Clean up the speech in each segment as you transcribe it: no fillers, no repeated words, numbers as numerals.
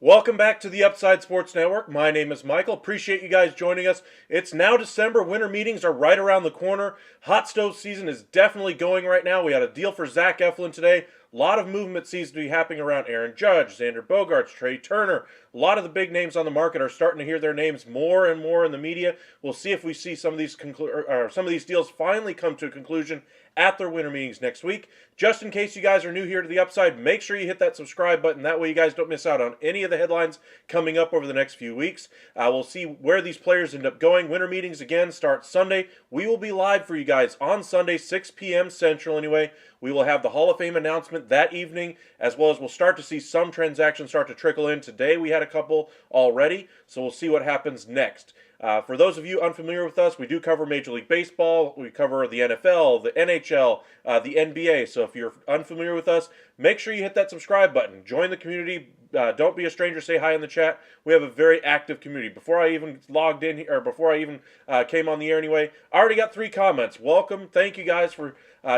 Welcome back to the Upside Sports Network. My name is Michael. Appreciate you guys joining us. It's now December. Winter meetings are right around the corner. Hot stove season is definitely going right now. We had a deal for Zach Eflin today. A lot of movement seems to be happening around Aaron Judge, Xander Bogaerts, Trey Turner. A lot of the big names on the market are starting to hear their names more and more in the media. We'll see if we see some of these deals finally come to a conclusion at their winter meetings next week. Just in case you guys are new here to the Upside, make sure you hit that subscribe button. That way you guys don't miss out on any of the headlines coming up over the next few weeks. We'll see where these players end up going. Winter meetings again start Sunday. We will be live for you guys on Sunday, 6 p.m. Central anyway. We will have the Hall of Fame announcement that evening, as well as we'll start to see some transactions start to trickle in. Today we had a couple already, so we'll see what happens next. For those of you unfamiliar with us, we do cover Major League Baseball, we cover the NFL, the NHL, the NBA. So if you're unfamiliar with us, make sure you hit that subscribe button. Join the community. Don't be a stranger. Say hi in the chat. We have a very active community. Before I even logged in here, or before I even came on the air anyway, I already got 3 comments. Welcome. Thank you guys for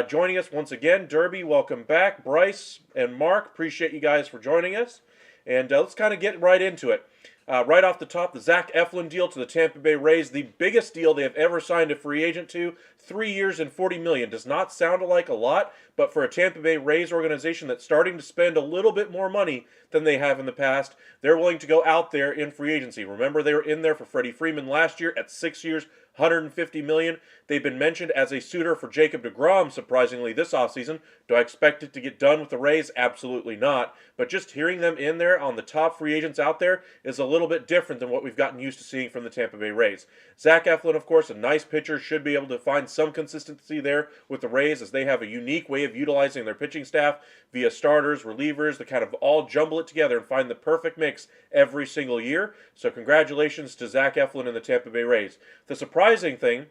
joining us once again. Derby, welcome back. Bryce and Mark, appreciate you guys for joining us. And let's kind of get right into it. Right off the top, the Zach Eflin deal to the Tampa Bay Rays, the biggest deal they have ever signed a free agent to, 3 years and $40 million. Does not sound like a lot, but for a Tampa Bay Rays organization that's starting to spend a little bit more money than they have in the past, they're willing to go out there in free agency. Remember, they were in there for Freddie Freeman last year at 6 years, $150 million. They've been mentioned as a suitor for Jacob deGrom, surprisingly, this offseason. Do I expect it to get done with the Rays? Absolutely not. But just hearing them in there on the top free agents out there is a little bit different than what we've gotten used to seeing from the Tampa Bay Rays. Zach Eflin, of course, a nice pitcher, should be able to find some consistency there with the Rays, as they have a unique way of utilizing their pitching staff via starters, relievers, to kind of all jumble it together and find the perfect mix every single year. So congratulations to Zach Eflin and the Tampa Bay Rays. The surprising thing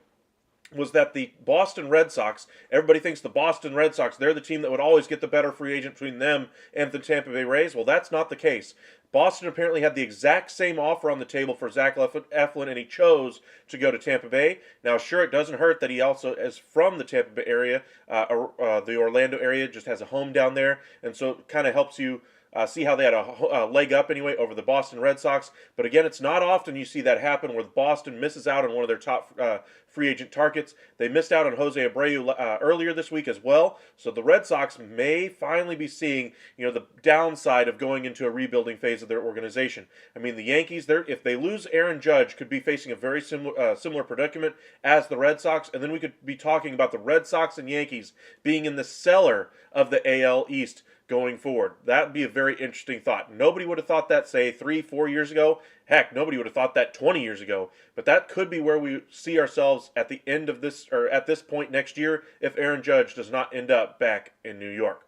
was that the Boston Red Sox, everybody thinks the Boston Red Sox, they're the team that would always get the better free agent between them and the Tampa Bay Rays. Well, that's not the case. Boston apparently had the exact same offer on the table for Zach Eflin, and he chose to go to Tampa Bay. Now, sure, it doesn't hurt that he also is from the Tampa Bay area, the Orlando area, just has a home down there, and so it kind of helps you see how they had a leg up anyway over the Boston Red Sox. But again, it's not often you see that happen where Boston misses out on one of their top free agent targets. They missed out on Jose Abreu earlier this week as well. So the Red Sox may finally be seeing, the downside of going into a rebuilding phase of their organization. I mean, the Yankees, if they lose Aaron Judge, could be facing a very similar predicament as the Red Sox. And then we could be talking about the Red Sox and Yankees being in the cellar of the AL East going forward. That would be a very interesting thought. Nobody would have thought that, say, 3-4 years ago. Heck, nobody would have thought that 20 years ago. But that could be where we see ourselves at the end of this, or at this point next year, if Aaron Judge does not end up back in New York.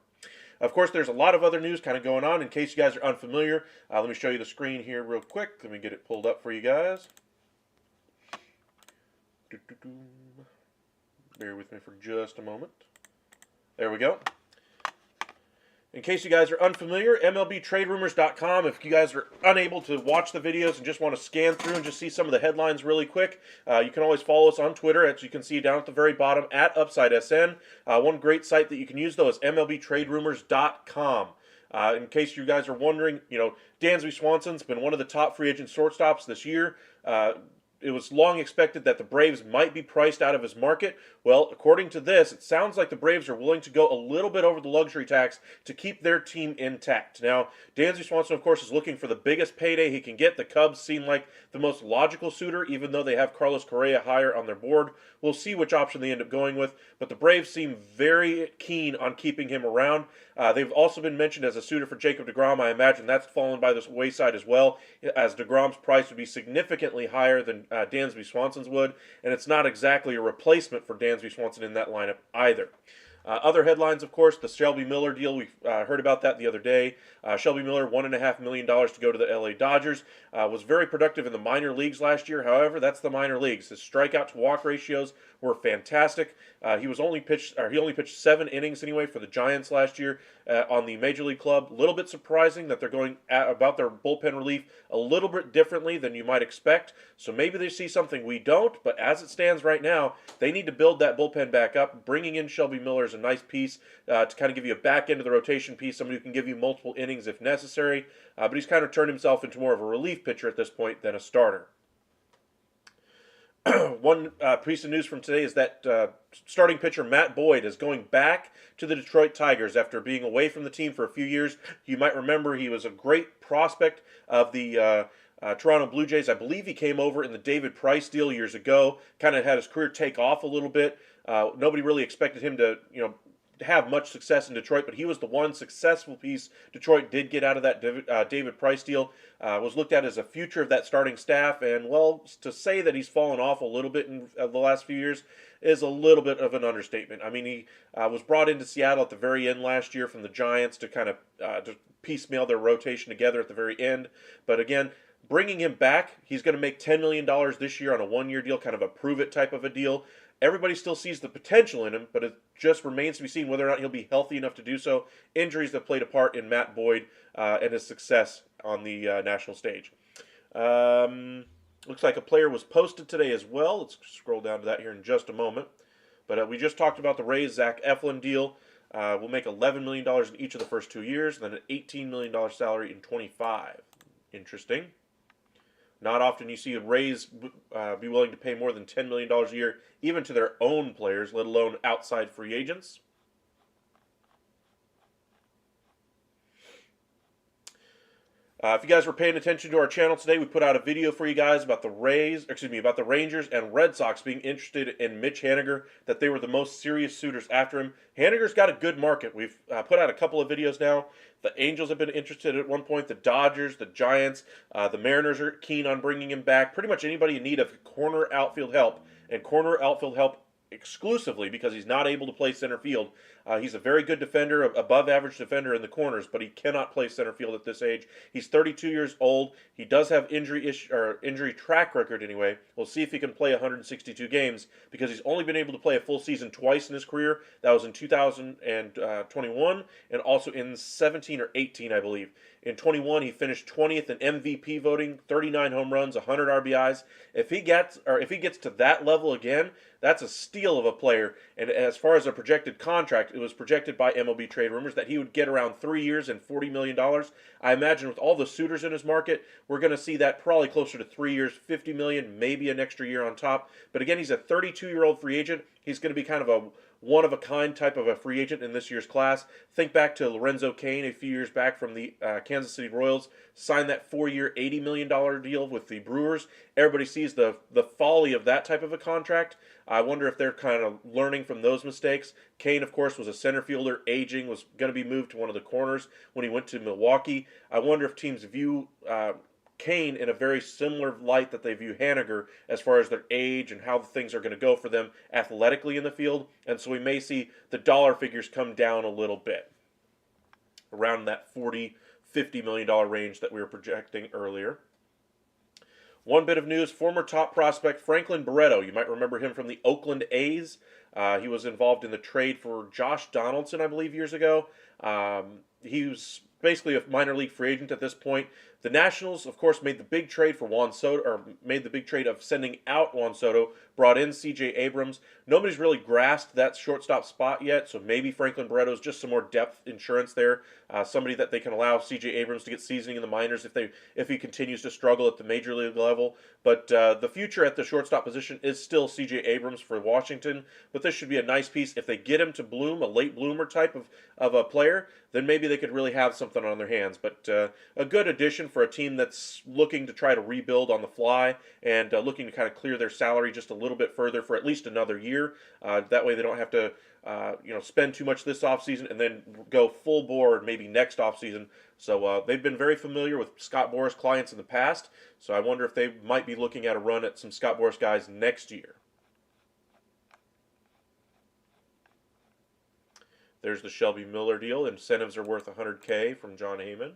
Of course, there's a lot of other news kind of going on. In case you guys are unfamiliar, let me show you the screen here real quick. Let me get it pulled up for you guys. Bear with me for just a moment. There we go. In case you guys are unfamiliar, MLBTradeRumors.com. If you guys are unable to watch the videos and just want to scan through and just see some of the headlines really quick, you can always follow us on Twitter, as you can see down at the very bottom, at UpsideSN. One great site that you can use, though, is MLBTradeRumors.com. In case you guys are wondering, Dansby Swanson's been one of the top free agent shortstops this year. it was long expected that the Braves might be priced out of his market. Well, according to this, it sounds like the Braves are willing to go a little bit over the luxury tax to keep their team intact. Now, Dansby Swanson, of course, is looking for the biggest payday he can get. The Cubs seem like the most logical suitor, even though they have Carlos Correa higher on their board. We'll see which option they end up going with, but the Braves seem very keen on keeping him around. They've also been mentioned as a suitor for Jacob deGrom. I imagine that's fallen by the wayside as well, as deGrom's price would be significantly higher than Dansby Swanson's would, and it's not exactly a replacement for Dansby Swanson in that lineup either. Other headlines, of course, the Shelby Miller deal. We heard about that the other day. Shelby Miller, $1.5 million to go to the LA Dodgers. Was very productive in the minor leagues last year. However, that's the minor leagues. His strikeout to walk ratios were fantastic. He only pitched 7 innings anyway for the Giants last year on the Major League club. A little bit surprising that they're going about their bullpen relief a little bit differently than you might expect. So maybe they see something we don't. But as it stands right now, they need to build that bullpen back up. Bringing in Shelby Miller is a nice piece to kind of give you a back end of the rotation piece, somebody who can give you multiple innings if necessary. But he's kind of turned himself into more of a relief pitcher at this point than a starter. One piece of news from today is that starting pitcher Matt Boyd is going back to the Detroit Tigers after being away from the team for a few years. You might remember he was a great prospect of the Toronto Blue Jays. I believe he came over in the David Price deal years ago. Kind of had his career take off a little bit. Nobody really expected him to, have much success in Detroit, but he was the one successful piece Detroit did get out of that David Price deal. Was looked at as a future of that starting staff, and well, to say that he's fallen off a little bit in the last few years is a little bit of an understatement. I mean, he was brought into Seattle at the very end last year from the Giants to kind of to piecemeal their rotation together at the very end, but again, bringing him back, he's going to make $10 million this year on a one-year deal, kind of a prove-it type of a deal. Everybody still sees the potential in him, but it just remains to be seen whether or not he'll be healthy enough to do so. Injuries that played a part in Matt Boyd and his success on the national stage. Looks like a player was posted today as well. Let's scroll down to that here in just a moment. But we just talked about the Rays Zach Eflin deal. Will make $11 million in each of the first 2 years, and then an $18 million salary in 25. Interesting. Not often you see the Rays be willing to pay more than $10 million a year, even to their own players, let alone outside free agents. If you guys were paying attention to our channel today, we put out a video for you guys about the Rangers and Red Sox being interested in Mitch Haniger, that they were the most serious suitors after him. Haniger's got a good market. We've put out a couple of videos now. The Angels have been interested at one point. The Dodgers, the Giants, the Mariners are keen on bringing him back. Pretty much anybody in need of corner outfield help, and corner outfield help exclusively because he's not able to play center field. He's a very good defender, above average defender in the corners, but he cannot play center field at this age. He's 32 years old. He does have injury track record anyway. We'll see if he can play 162 games because he's only been able to play a full season twice in his career. That was in 2021 and also in 17 or 18, I believe. In 21, he finished 20th in MVP voting, 39 home runs, 100 RBIs. If he gets to that level again, that's a steal of a player. And as far as a projected contract, it was projected by MLB Trade Rumors that he would get around 3 years and $40 million. I imagine with all the suitors in his market, we're going to see that probably closer to 3 years, $50 million, maybe an extra year on top. But again, he's a 32-year-old free agent. He's going to be kind of a one-of-a-kind type of a free agent in this year's class. Think back to Lorenzo Cain a few years back from the Kansas City Royals, signed that 4-year, $80 million deal with the Brewers. Everybody sees the folly of that type of a contract. I wonder if they're kind of learning from those mistakes. Cain, of course, was a center fielder, aging, was going to be moved to one of the corners when he went to Milwaukee. I wonder if teams view Cain in a very similar light that they view Haniger as far as their age and how things are going to go for them athletically in the field. And so we may see the dollar figures come down a little bit around that $40, $50 million range that we were projecting earlier. One bit of news, former top prospect Franklin Barreto. You might remember him from the Oakland A's. He was involved in the trade for Josh Donaldson, I believe, years ago. He was basically a minor league free agent at this point. The Nationals, of course, made the big trade for Juan Soto, or made the big trade of sending out Juan Soto, brought in C.J. Abrams. Nobody's really grasped that shortstop spot yet, so maybe Franklin Barreto is just some more depth insurance there. Somebody that they can allow C.J. Abrams to get seasoning in the minors if he continues to struggle at the major league level. But the future at the shortstop position is still C.J. Abrams for Washington. But this should be a nice piece. If they get him to bloom, a late bloomer type of a player, then maybe they could really have something on their hands. But a good addition for a team that's looking to try to rebuild on the fly and looking to kind of clear their salary just a little bit further for at least another year. That way they don't have to spend too much this offseason and then go full board maybe next offseason. So they've been very familiar with Scott Boras clients in the past. So I wonder if they might be looking at a run at some Scott Boras guys next year. There's the Shelby Miller deal. Incentives are worth $100K from John Heyman.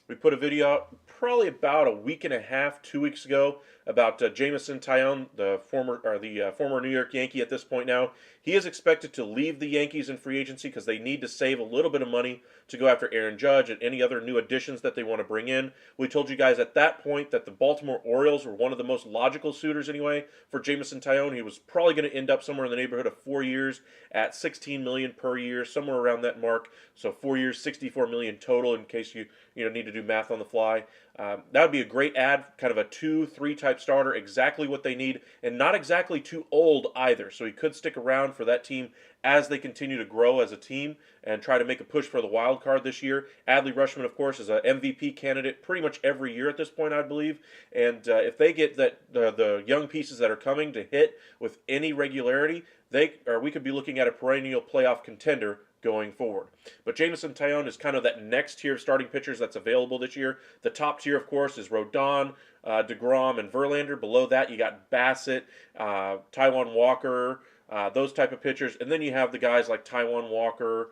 We put a video out probably about a week and a half, 2 weeks ago, about Jameson Taillon, the former New York Yankee at this point now. He is expected to leave the Yankees in free agency because they need to save a little bit of money to go after Aaron Judge and any other new additions that they want to bring in. We told you guys at that point that the Baltimore Orioles were one of the most logical suitors anyway for Jameson Taillon. He was probably going to end up somewhere in the neighborhood of 4 years at $16 million per year, somewhere around that mark. So 4 years, $64 million total in case you need to do math on the fly. That would be a great ad, kind of a 2-3 type starter, exactly what they need, and not exactly too old either. So he could stick around for that team as they continue to grow as a team and try to make a push for the wild card this year. Adley Rutschman, of course, is an MVP candidate pretty much every year at this point, I believe. And if they get the young pieces that are coming to hit with any regularity, we could be looking at a perennial playoff contender going forward. But Jameson Taillon is kind of that next tier of starting pitchers that's available this year. The top tier, of course, is Rodon, DeGrom, and Verlander. Below that, you got Bassett, Taijuan Walker, those type of pitchers. And then you have the guys like Taijuan Walker,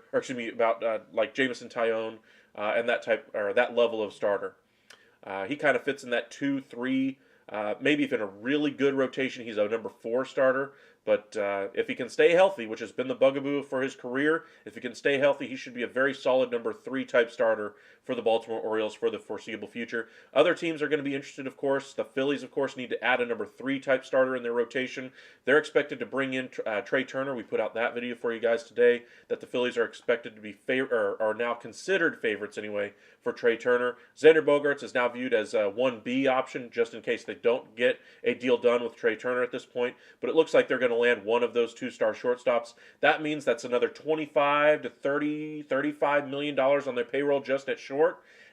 like Jameson Taillon, and that level of starter. He kind of fits in that 2-3, maybe if in a really good rotation, he's a number 4 starter. But if he can stay healthy, which has been the bugaboo for his career, if he can stay healthy, he should be a very solid number 3 type starter for the Baltimore Orioles for the foreseeable future. Other teams are going to be interested, of course. The Phillies, of course, need to add a number 3 type starter in their rotation. They're expected to bring in Trey Turner. We put out that video for you guys today that the Phillies are expected to be are now considered favorites anyway for Trey Turner. Xander Bogaerts is now viewed as a 1B option just in case they don't get a deal done with Trey Turner at this point. But it looks like they're going to land one of those 2-star shortstops. That means that's another $25 to $35 million on their payroll just at short.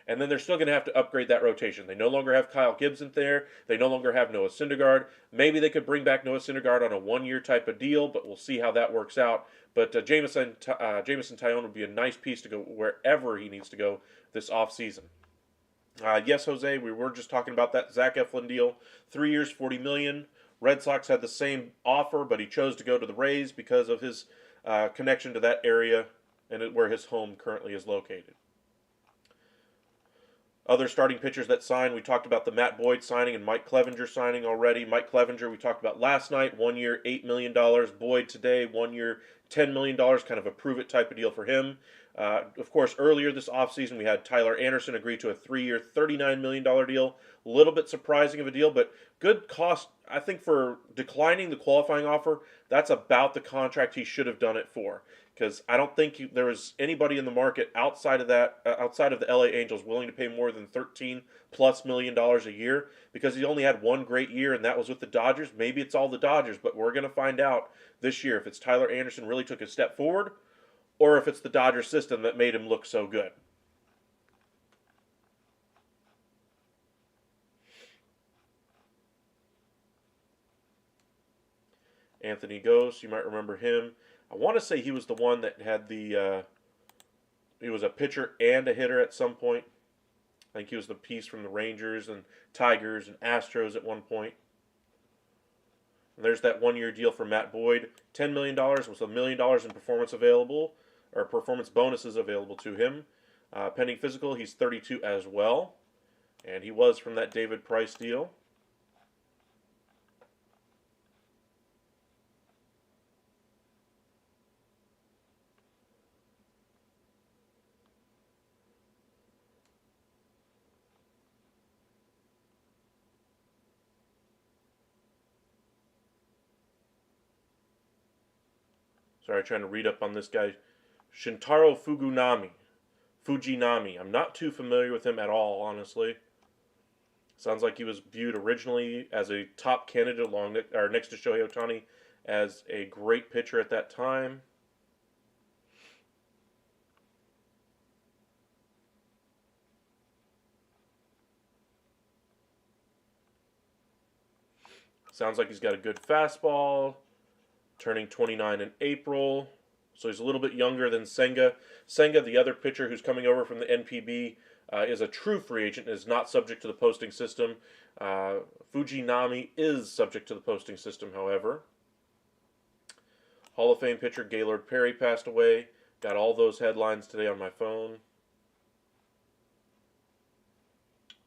And then they're still going to have to upgrade that rotation. They no longer have Kyle Gibson there. They no longer have Noah Syndergaard. Maybe they could bring back Noah Syndergaard on a 1-year type of deal, but we'll see how that works out. But Jameson Taillon would be a nice piece to go wherever he needs to go this offseason. Yes, Jose, we were just talking about that Zach Eflin deal. 3 years, $40 million. Red Sox had the same offer, but he chose to go to the Rays because of his connection to that area and where his home currently is located. Other starting pitchers that signed, we talked about the Matt Boyd signing and Mike Clevenger signing already. Mike Clevenger we talked about last night, 1 year, $8 million. Boyd today, 1 year, $10 million, kind of a prove-it type of deal for him. Of course, earlier this offseason, we had Tyler Anderson agree to a 3-year, $39 million deal. A little bit surprising of a deal, but good cost. I think for declining the qualifying offer, that's about the contract he should have done it for. Because I don't think there was anybody in the market outside of the LA Angels willing to pay more than $13+ million a year, because he only had one great year, and that was with the Dodgers. Maybe it's all the Dodgers, but we're going to find out this year if it's Tyler Anderson really took a step forward, or if it's the Dodger system that made him look so good. Anthony Gose, you might remember him. I want to say he was the one that had he was a pitcher and a hitter at some point. I think he was the piece from the Rangers and Tigers and Astros at one point. And there's that 1-year deal for Matt Boyd. $10 million with $1 million in performance bonuses available to him. Pending physical, he's 32 as well. And he was from that David Price deal. Sorry, trying to read up on this guy. Shintaro Fujinami. I'm not too familiar with him at all, honestly. Sounds like he was viewed originally as a top candidate or next to Shohei Ohtani as a great pitcher at that time. Sounds like he's got a good fastball, turning 29 in April. So he's a little bit younger than Senga. Senga, the other pitcher who's coming over from the NPB, is a true free agent and is not subject to the posting system. Fujinami is subject to the posting system, however. Hall of Fame pitcher Gaylord Perry passed away. Got all those headlines today on my phone.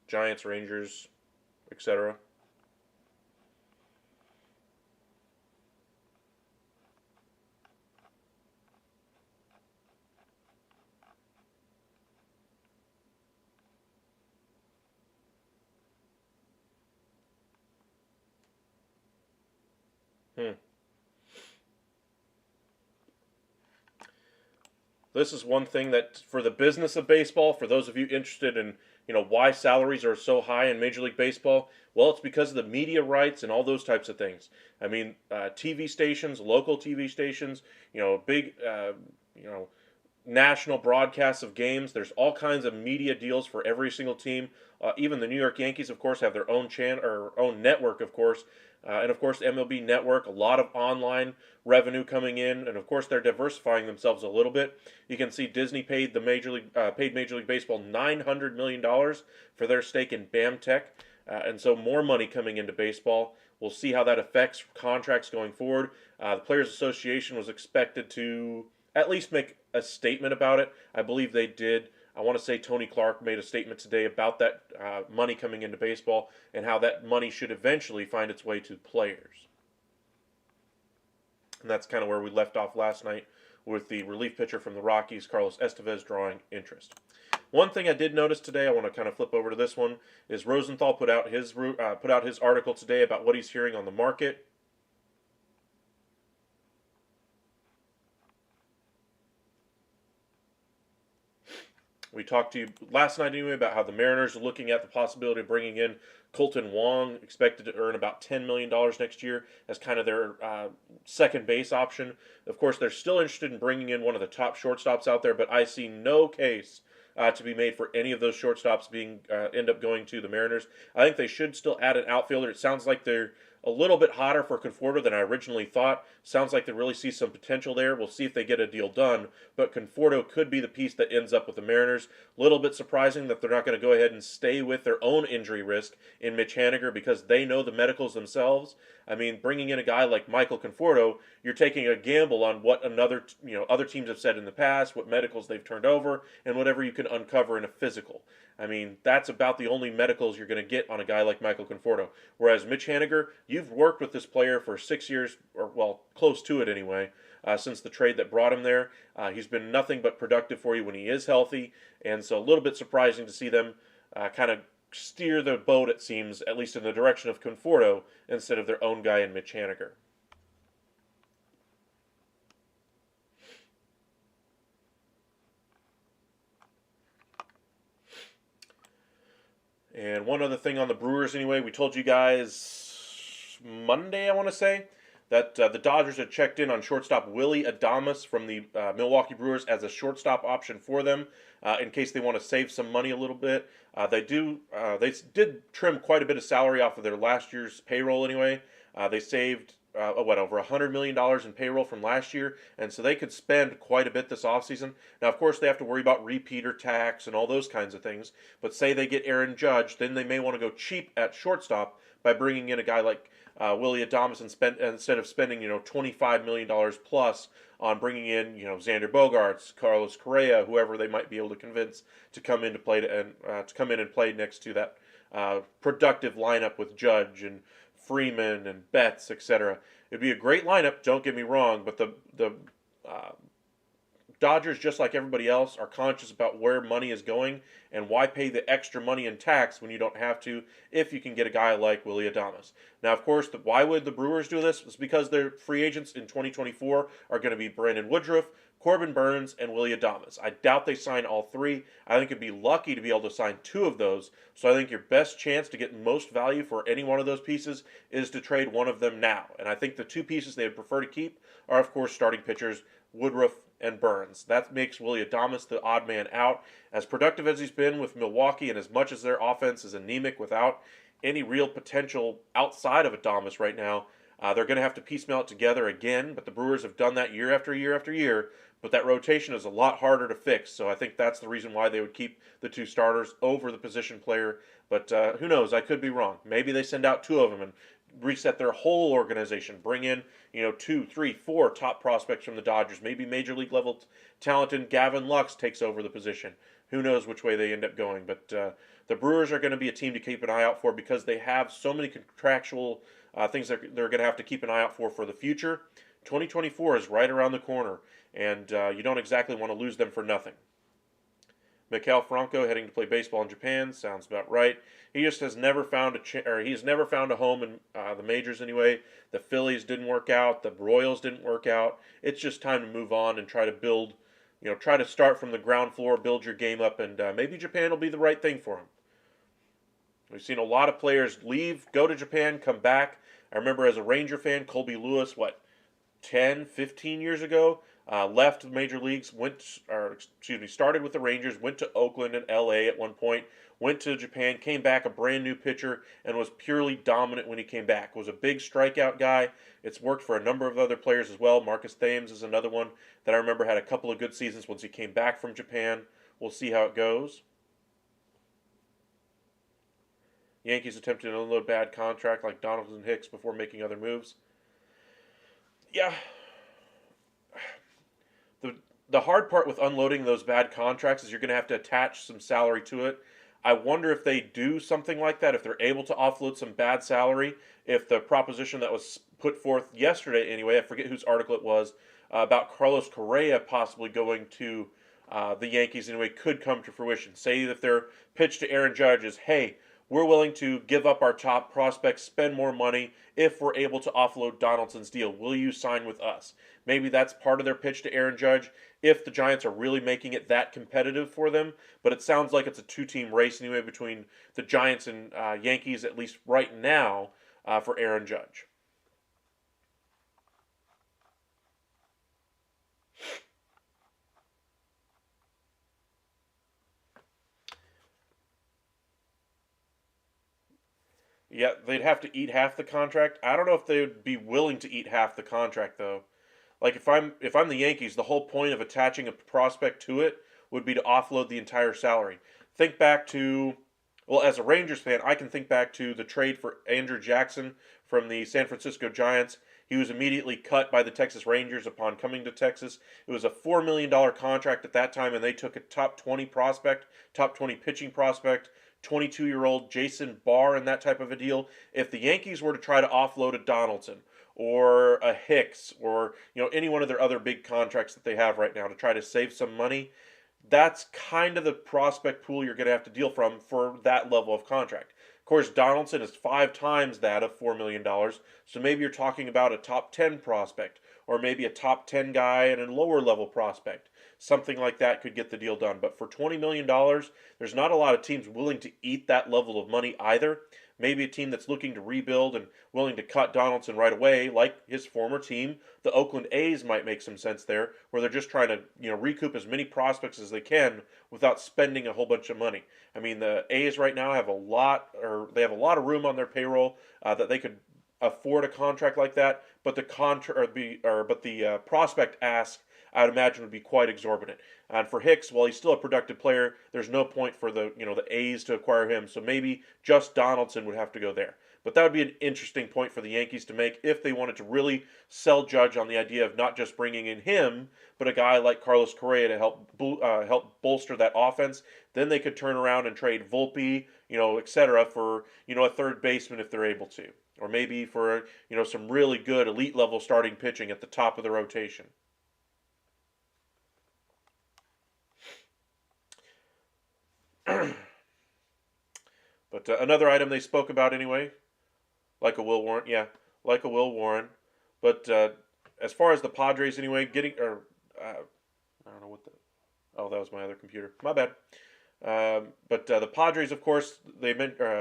Giants, Rangers, etc. This is one thing that, for the business of baseball, for those of you interested in, why salaries are so high in Major League Baseball, well, it's because of the media rights and all those types of things. I mean, TV stations, local TV stations, big, national broadcasts of games. There's all kinds of media deals for every single team. Even the New York Yankees, of course, have their own own network, of course, and of course MLB Network. A lot of online revenue coming in, and of course they're diversifying themselves a little bit. You can see Disney paid Major League Baseball $900 million for their stake in BAMTech, and so more money coming into baseball. We'll see how that affects contracts going forward. The Players Association was expected to at least make a statement about it. I believe they did. I want to say Tony Clark made a statement today about that money coming into baseball and how that money should eventually find its way to players. And that's kind of where we left off last night with the relief pitcher from the Rockies, Carlos Estevez, drawing interest. One thing I did notice today, I want to kind of flip over to this one, is Rosenthal put out his article today about what he's hearing on the market. We talked to you last night anyway about how the Mariners are looking at the possibility of bringing in Colton Wong, expected to earn about $10 million next year as kind of their second base option. Of course, they're still interested in bringing in one of the top shortstops out there, but I see no case to be made for any of those shortstops being end up going to the Mariners. I think they should still add an outfielder. It sounds like they're a little bit hotter for Conforto than I originally thought. Sounds like they really see some potential there. We'll see if they get a deal done. But Conforto could be the piece that ends up with the Mariners. A little bit surprising that they're not going to go ahead and stay with their own injury risk in Mitch Haniger because they know the medicals themselves. I mean, bringing in a guy like Michael Conforto, you're taking a gamble on what other teams have said in the past, what medicals they've turned over, and whatever you can uncover in a physical. I mean, that's about the only medicals you're going to get on a guy like Michael Conforto. Whereas Mitch Haniger, you've worked with this player for 6 years, or well, close to it anyway, since the trade that brought him there. He's been nothing but productive for you when he is healthy, and so a little bit surprising to see them kind of steer the boat, it seems, at least in the direction of Conforto, instead of their own guy in Mitch Haniger. And one other thing on the Brewers, anyway, we told you guys Monday, I want to say, that the Dodgers had checked in on shortstop Willy Adames from the Milwaukee Brewers as a shortstop option for them in case they want to save some money a little bit. They did trim quite a bit of salary off of their last year's payroll anyway. They saved over $100 million in payroll from last year, and so they could spend quite a bit this offseason. Now, of course, they have to worry about repeater tax and all those kinds of things, but say they get Aaron Judge, then they may want to go cheap at shortstop by bringing in a guy like Willy Adames instead of spending $25 million plus on bringing in Xander Bogaerts, Carlos Correa, whoever they might be able to convince to come in to play to come in and play next to that productive lineup with Judge and Freeman and Betts, etc. It'd be a great lineup. Don't get me wrong, but the Dodgers, just like everybody else, are conscious about where money is going and why pay the extra money in tax when you don't have to if you can get a guy like Willy Adames. Now, of course, why would the Brewers do this? It's because their free agents in 2024 are going to be Brandon Woodruff, Corbin Burns, and Willy Adames. I doubt they sign all three. I think it'd be lucky to be able to sign two of those. So I think your best chance to get most value for any one of those pieces is to trade one of them now. And I think the two pieces they would prefer to keep are, of course, starting pitchers Woodruff and Burns. That makes Willy Adames the odd man out. As productive as he's been with Milwaukee, and as much as their offense is anemic without any real potential outside of Adames right now, they're going to have to piecemeal it together again. But the Brewers have done that year after year after year. But that rotation is a lot harder to fix. So I think that's the reason why they would keep the two starters over the position player. But who knows? I could be wrong. Maybe they send out two of them and reset their whole organization. Bring in, 2, 3, 4 top prospects from the Dodgers. Maybe major league level talented Gavin Lux takes over the position. Who knows which way they end up going? But the Brewers are going to be a team to keep an eye out for because they have so many contractual things that they're going to have to keep an eye out for the future. 2024 is right around the corner, and you don't exactly want to lose them for nothing. Maikel Franco heading to play baseball in Japan sounds about right. He just has never found he's never found a home in the majors anyway. The Phillies didn't work out. The Royals didn't work out. It's just time to move on and try to build, try to start from the ground floor, build your game up, and maybe Japan will be the right thing for him. We've seen a lot of players leave, go to Japan, come back. I remember as a Ranger fan, Colby Lewis, 10, 15 years ago, left the major leagues, started with the Rangers, went to Oakland and LA at one point, went to Japan, came back a brand new pitcher, and was purely dominant when he came back. Was a big strikeout guy. It's worked for a number of other players as well. Marcus Thames is another one that I remember had a couple of good seasons once he came back from Japan. We'll see how it goes. Yankees attempted to unload bad contract like Donaldson Hicks before making other moves. Yeah. The hard part with unloading those bad contracts is you're going to have to attach some salary to it. I wonder if they do something like that, if they're able to offload some bad salary, if the proposition that was put forth yesterday anyway, I forget whose article it was, about Carlos Correa possibly going to the Yankees anyway, could come to fruition. Say that their pitch to Aaron Judge is, hey, we're willing to give up our top prospects, spend more money if we're able to offload Donaldson's deal. Will you sign with us? Maybe that's part of their pitch to Aaron Judge if the Giants are really making it that competitive for them. But it sounds like it's a two-team race anyway between the Giants and Yankees, at least right now, for Aaron Judge. Yeah, they'd have to eat half the contract. I don't know if they would be willing to eat half the contract though. Like if I'm the Yankees, the whole point of attaching a prospect to it would be to offload the entire salary. Think back to as a Rangers fan, I can think back to the trade for Andrew Jackson from the San Francisco Giants. He was immediately cut by the Texas Rangers upon coming to Texas. It was a $4 million contract at that time, and they took a top 20 prospect, top 20 pitching prospect, 22-year-old Jason Barr, and that type of a deal. If the Yankees were to try to offload a Donaldson or a Hicks or any one of their other big contracts that they have right now to try to save some money, that's kind of the prospect pool you're going to have to deal from for that level of contract. Of course, Donaldson is 5 times that of $4 million, so maybe you're talking about a top 10 prospect or maybe a top 10 guy and a lower level prospect. Something like that could get the deal done. But for $20 million, there's not a lot of teams willing to eat that level of money either. Maybe a team that's looking to rebuild and willing to cut Donaldson right away, like his former team, the Oakland A's, might make some sense there, where they're just trying to recoup as many prospects as they can without spending a whole bunch of money. I mean, the A's right now have a lot of room on their payroll that they could afford a contract like that, but the prospect ask, I'd imagine, would be quite exorbitant. And for Hicks, while he's still a productive player, there's no point for the A's to acquire him. So maybe just Donaldson would have to go there. But that would be an interesting point for the Yankees to make if they wanted to really sell Judge on the idea of not just bringing in him, but a guy like Carlos Correa to help bolster that offense. Then they could turn around and trade Volpe, etc. for a third baseman if they're able to, or maybe for some really good elite level starting pitching at the top of the rotation. But another item they spoke about anyway, like a Will Warren, yeah, like a Will Warren. But as far as the Padres anyway, I don't know what the, oh, that was my other computer. My bad. But the Padres, of course,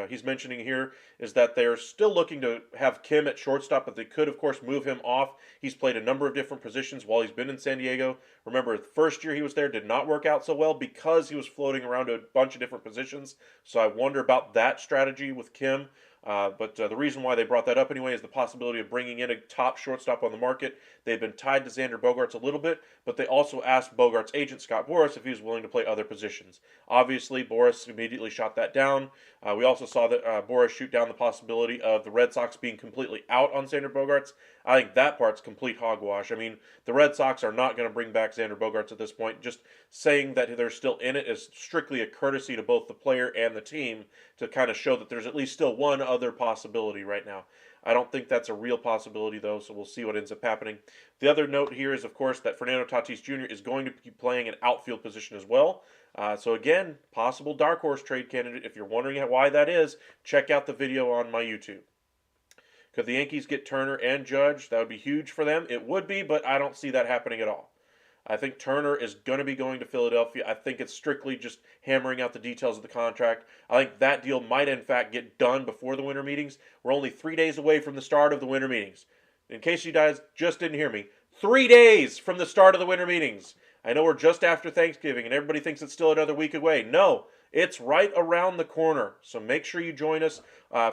he's mentioning here is that they're still looking to have Kim at shortstop, but they could, of course, move him off. He's played a number of different positions while he's been in San Diego. Remember, the first year he was there did not work out so well because he was floating around to a bunch of different positions. So I wonder about that strategy with Kim. But the reason why they brought that up anyway is the possibility of bringing in a top shortstop on the market. They've been tied to Xander Bogaerts a little bit, but they also asked Bogaerts' agent Scott Boras if he was willing to play other positions. Obviously, Boras immediately shot that down. We also saw that Boras shoot down the possibility of the Red Sox being completely out on Xander Bogaerts. I think that part's complete hogwash. I mean, the Red Sox are not going to bring back Xander Bogaerts at this point. Just saying that they're still in it is strictly a courtesy to both the player and the team to kind of show that there's at least still one other possibility right now. I don't think that's a real possibility, though, so we'll see what ends up happening. The other note here is, of course, that Fernando Tatis Jr. is going to be playing an outfield position as well. So again, possible dark horse trade candidate. If you're wondering why that is, check out the video on my YouTube. Could the Yankees get Turner and Judge? That would be huge for them. It would be, but I don't see that happening at all. I think Turner is going to be going to Philadelphia. I think it's strictly just hammering out the details of the contract. I think that deal might, in fact, get done before the winter meetings. We're only 3 days away from the start of the winter meetings. In case you guys just didn't hear me, 3 days from the start of the winter meetings. I know we're just after Thanksgiving and everybody thinks it's still another week away. No, it's right around the corner. So make sure you join us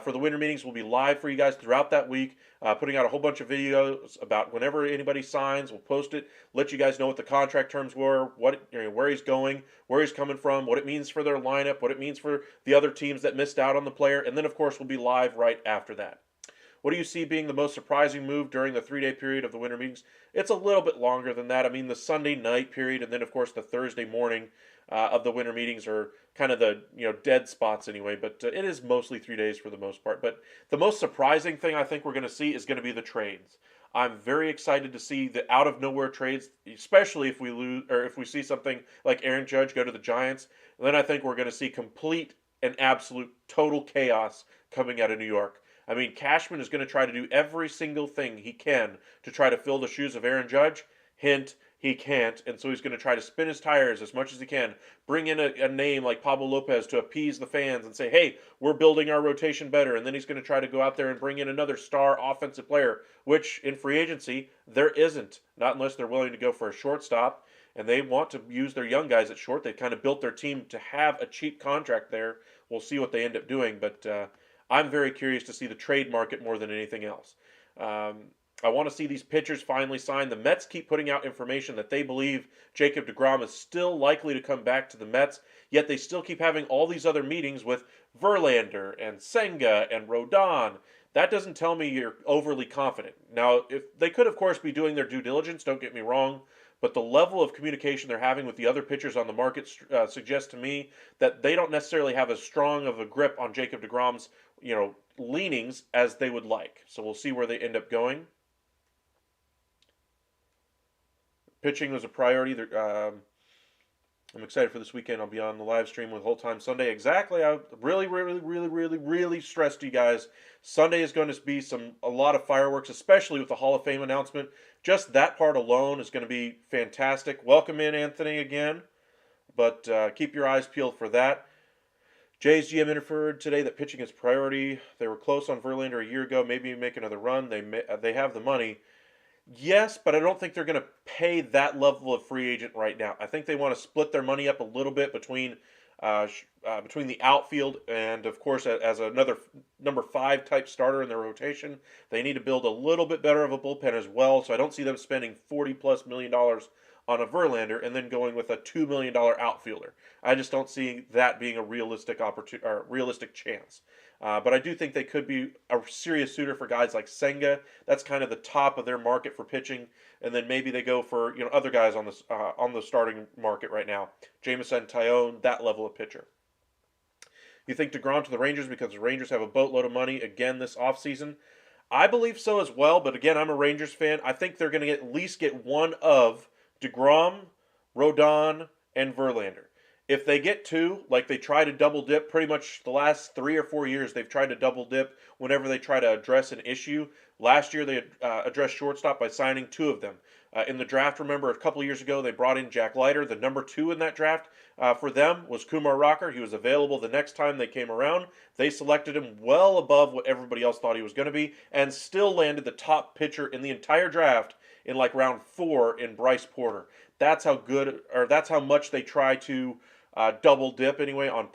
for the winter meetings. We'll be live for you guys throughout that week, putting out a whole bunch of videos about whenever anybody signs. We'll post it, let you guys know what the contract terms were, where he's going, where he's coming from, what it means for their lineup, what it means for the other teams that missed out on the player. And then, of course, we'll be live right after that. What do you see being the most surprising move during the 3-day period of the winter meetings? It's a little bit longer than that. I mean, the Sunday night period and then, of course, the Thursday morning of the winter meetings are kind of the dead spots anyway. But it is mostly 3 days for the most part. But the most surprising thing I think we're going to see is going to be the trades. I'm very excited to see the out of nowhere trades, especially if we lose or if we see something like Aaron Judge go to the Giants. Then I think we're going to see complete and absolute total chaos coming out of New York. I mean, Cashman is going to try to do every single thing he can to try to fill the shoes of Aaron Judge. Hint, he can't, and so he's going to try to spin his tires as much as he can, bring in a name like Pablo Lopez to appease the fans and say, hey, we're building our rotation better, and then he's going to try to go out there and bring in another star offensive player, which in free agency, there isn't, not unless they're willing to go for a shortstop, and they want to use their young guys at short. They kind of built their team to have a cheap contract there. We'll see what they end up doing, but I'm very curious to see the trade market more than anything else. I want to see these pitchers finally signed. The Mets keep putting out information that they believe Jacob deGrom is still likely to come back to the Mets, yet they still keep having all these other meetings with Verlander and Senga and Rodon. That doesn't tell me you're overly confident. Now, if they could, of course, be doing their due diligence, don't get me wrong, but the level of communication they're having with the other pitchers on the market suggests to me that they don't necessarily have as strong of a grip on Jacob deGrom's leanings as they would like. So we'll see where they end up going. Pitching was a priority. I'm excited for this weekend. I'll be on the live stream with Whole Time Sunday. Exactly. I really stressed to you guys. Sunday is going to be a lot of fireworks, especially with the Hall of Fame announcement. Just that part alone is going to be fantastic. Welcome in, Anthony, again. But keep your eyes peeled for that. Jay's GM inferred today that pitching is priority. They were close on Verlander a year ago. Maybe make another run. They have the money. Yes, but I don't think they're going to pay that level of free agent right now. I think they want to split their money up a little bit between the outfield and, of course, as another number 5 type starter in their rotation. They need to build a little bit better of a bullpen as well. So I don't see them spending $40+ million on a Verlander and then going with a $2 million outfielder. I just don't see that being a realistic chance. But I do think they could be a serious suitor for guys like Senga. That's kind of the top of their market for pitching, and then maybe they go for other guys on the starting market right now. Jameson, Tyone, that level of pitcher. You think DeGrom to the Rangers because the Rangers have a boatload of money again this offseason? I believe so as well, but again, I'm a Rangers fan. I think they're going to at least get one of DeGrom, Rodon, and Verlander. If they get two, like they try to double dip, pretty much the last 3 or 4 years, they've tried to double dip whenever they try to address an issue. Last year, they addressed shortstop by signing two of them. In the draft, remember, a couple of years ago, they brought in Jack Leiter. The number two in that draft for them was Kumar Rocker. He was available the next time they came around. They selected him well above what everybody else thought he was going to be, and still landed the top pitcher in the entire draft in like round 4 in Bryce Porter. That's how good, or that's how much they try to double dip anyway on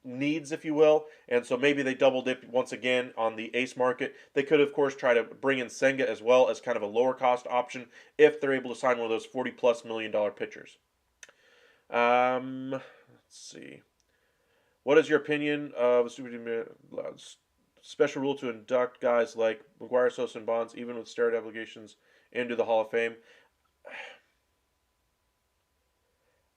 needs, if you will. And so maybe they double dip once again on the ace market. They could, of course, try to bring in Senga as well as kind of a lower cost option if they're able to sign one of those $40+ million pitchers. Let's see. What is your opinion of a special rule to induct guys like McGuire, Sosa, and Bonds, even with steroid applications, into the Hall of Fame?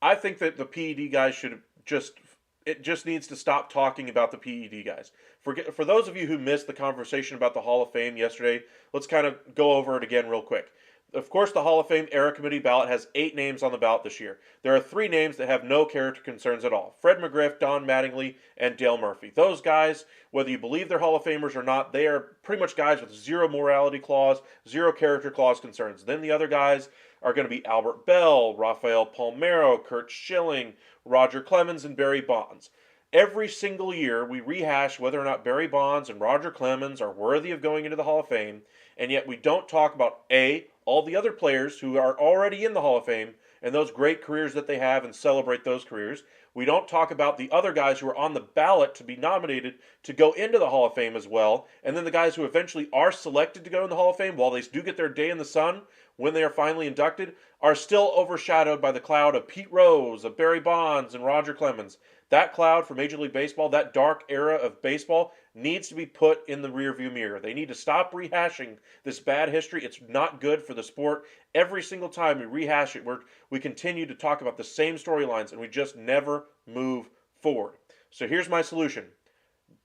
I think that the PED guys should just needs to stop talking about the PED guys. For those of you who missed the conversation about the Hall of Fame yesterday, let's kind of go over it again real quick. Of course, the Hall of Fame Era Committee ballot has 8 names on the ballot this year. There are 3 names that have no character concerns at all. Fred McGriff, Don Mattingly, and Dale Murphy. Those guys, whether you believe they're Hall of Famers or not, they are pretty much guys with 0 morality clause, 0 character clause concerns. Then the other guys are going to be Albert Bell, Rafael Palmeiro, Curt Schilling, Roger Clemens, and Barry Bonds. Every single year, we rehash whether or not Barry Bonds and Roger Clemens are worthy of going into the Hall of Fame, and yet we don't talk about, A, all the other players who are already in the Hall of Fame and those great careers that they have and celebrate those careers. We don't talk about the other guys who are on the ballot to be nominated to go into the Hall of Fame as well, and then the guys who eventually are selected to go in the Hall of Fame, while they do get their day in the sun when they are finally inducted, are still overshadowed by the cloud of Pete Rose, of Barry Bonds, and Roger Clemens. That cloud for Major League Baseball, that dark era of baseball, needs to be put in the rearview mirror. They need to stop rehashing this bad history. It's not good for the sport. Every single time we rehash it, we continue to talk about the same storylines, and we just never move forward. So here's my solution.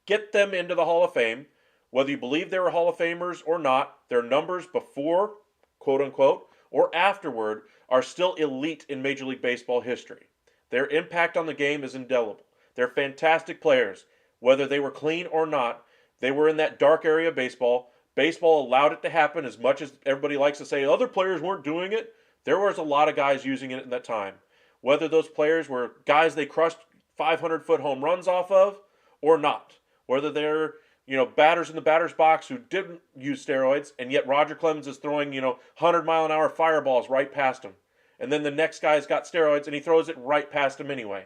Get them into the Hall of Fame. Whether you believe they were Hall of Famers or not, their numbers before, quote unquote, or afterward are still elite in Major League Baseball history. Their impact on the game is indelible. They're fantastic players. Whether they were clean or not, they were in that dark area of baseball. Baseball allowed it to happen. As much as everybody likes to say other players weren't doing it, there was a lot of guys using it in that time. Whether those players were guys they crushed 500-foot home runs off of or not. Whether they're batters in the batter's box who didn't use steroids, and yet Roger Clemens is throwing 100-mile-an-hour fireballs right past him. And then the next guy's got steroids and he throws it right past him anyway.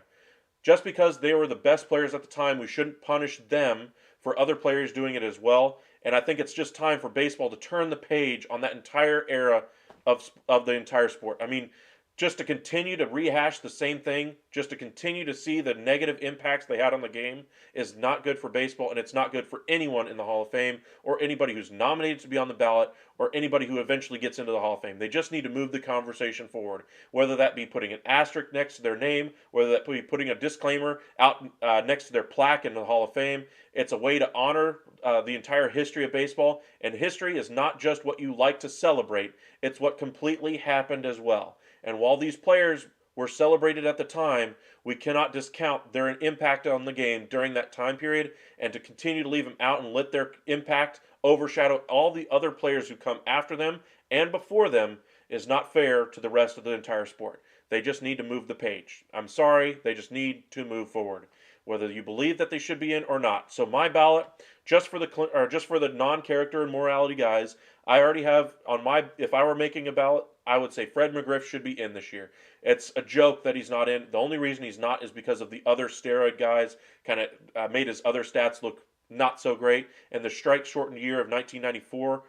Just because they were the best players at the time, we shouldn't punish them for other players doing it as well. And I think it's just time for baseball to turn the page on that entire era of the entire sport. I mean, just to continue to rehash the same thing, just to continue to see the negative impacts they had on the game is not good for baseball, and it's not good for anyone in the Hall of Fame or anybody who's nominated to be on the ballot or anybody who eventually gets into the Hall of Fame. They just need to move the conversation forward, whether that be putting an asterisk next to their name, whether that be putting a disclaimer out next to their plaque in the Hall of Fame. It's a way to honor the entire history of baseball, and history is not just what you like to celebrate, it's what completely happened as well. And while these players were celebrated at the time, we cannot discount their impact on the game during that time period, and to continue to leave them out and let their impact overshadow all the other players who come after them and before them is not fair to the rest of the entire sport. They just need to move the page. I'm sorry, they just need to move forward, whether you believe that they should be in or not. So my ballot, just for the non-character and morality guys, I already have on my. If I were making a ballot, I would say Fred McGriff should be in this year. It's a joke that he's not in. The only reason he's not is because of the other steroid guys kind of made his other stats look not so great, and the strike-shortened year of 1994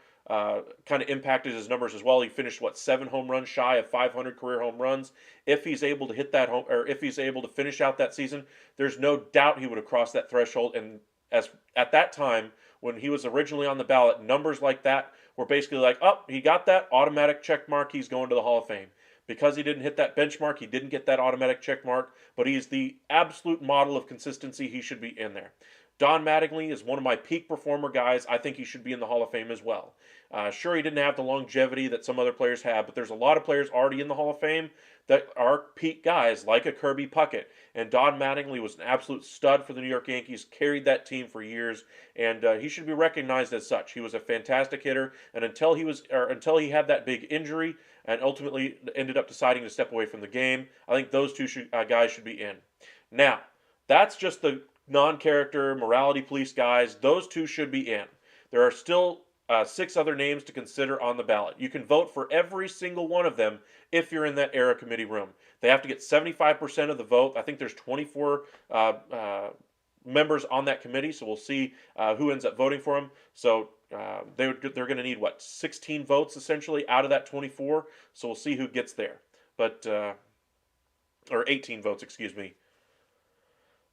kind of impacted his numbers as well. He finished 7 home runs shy of 500 career home runs. If he's able to hit that home, or if he's able to finish out that season, there's no doubt he would have crossed that threshold. And as at that time when he was originally on the ballot, numbers like that were basically like, oh, he got that automatic check mark, he's going to the Hall of Fame. Because he didn't hit that benchmark, he didn't get that automatic check mark, but he's the absolute model of consistency. He should be in there. Don Mattingly is one of my peak performer guys. I think he should be in the Hall of Fame as well. Sure, he didn't have the longevity that some other players have, but there's a lot of players already in the Hall of Fame that are peak guys, like a Kirby Puckett. And Don Mattingly was an absolute stud for the New York Yankees, carried that team for years, and he should be recognized as such. He was a fantastic hitter, and until he had that big injury, and ultimately ended up deciding to step away from the game, I think those two guys should be in. Now, that's just the non-character morality police guys. Those two should be in. There are still 6 other names to consider on the ballot. You can vote for every single one of them if you're in that era committee room. They have to get 75% of the vote. I think there's 24 members on that committee, so we'll see who ends up voting for them. So they're going to need, 16 votes essentially out of that 24. So we'll see who gets there. But or 18 votes, excuse me.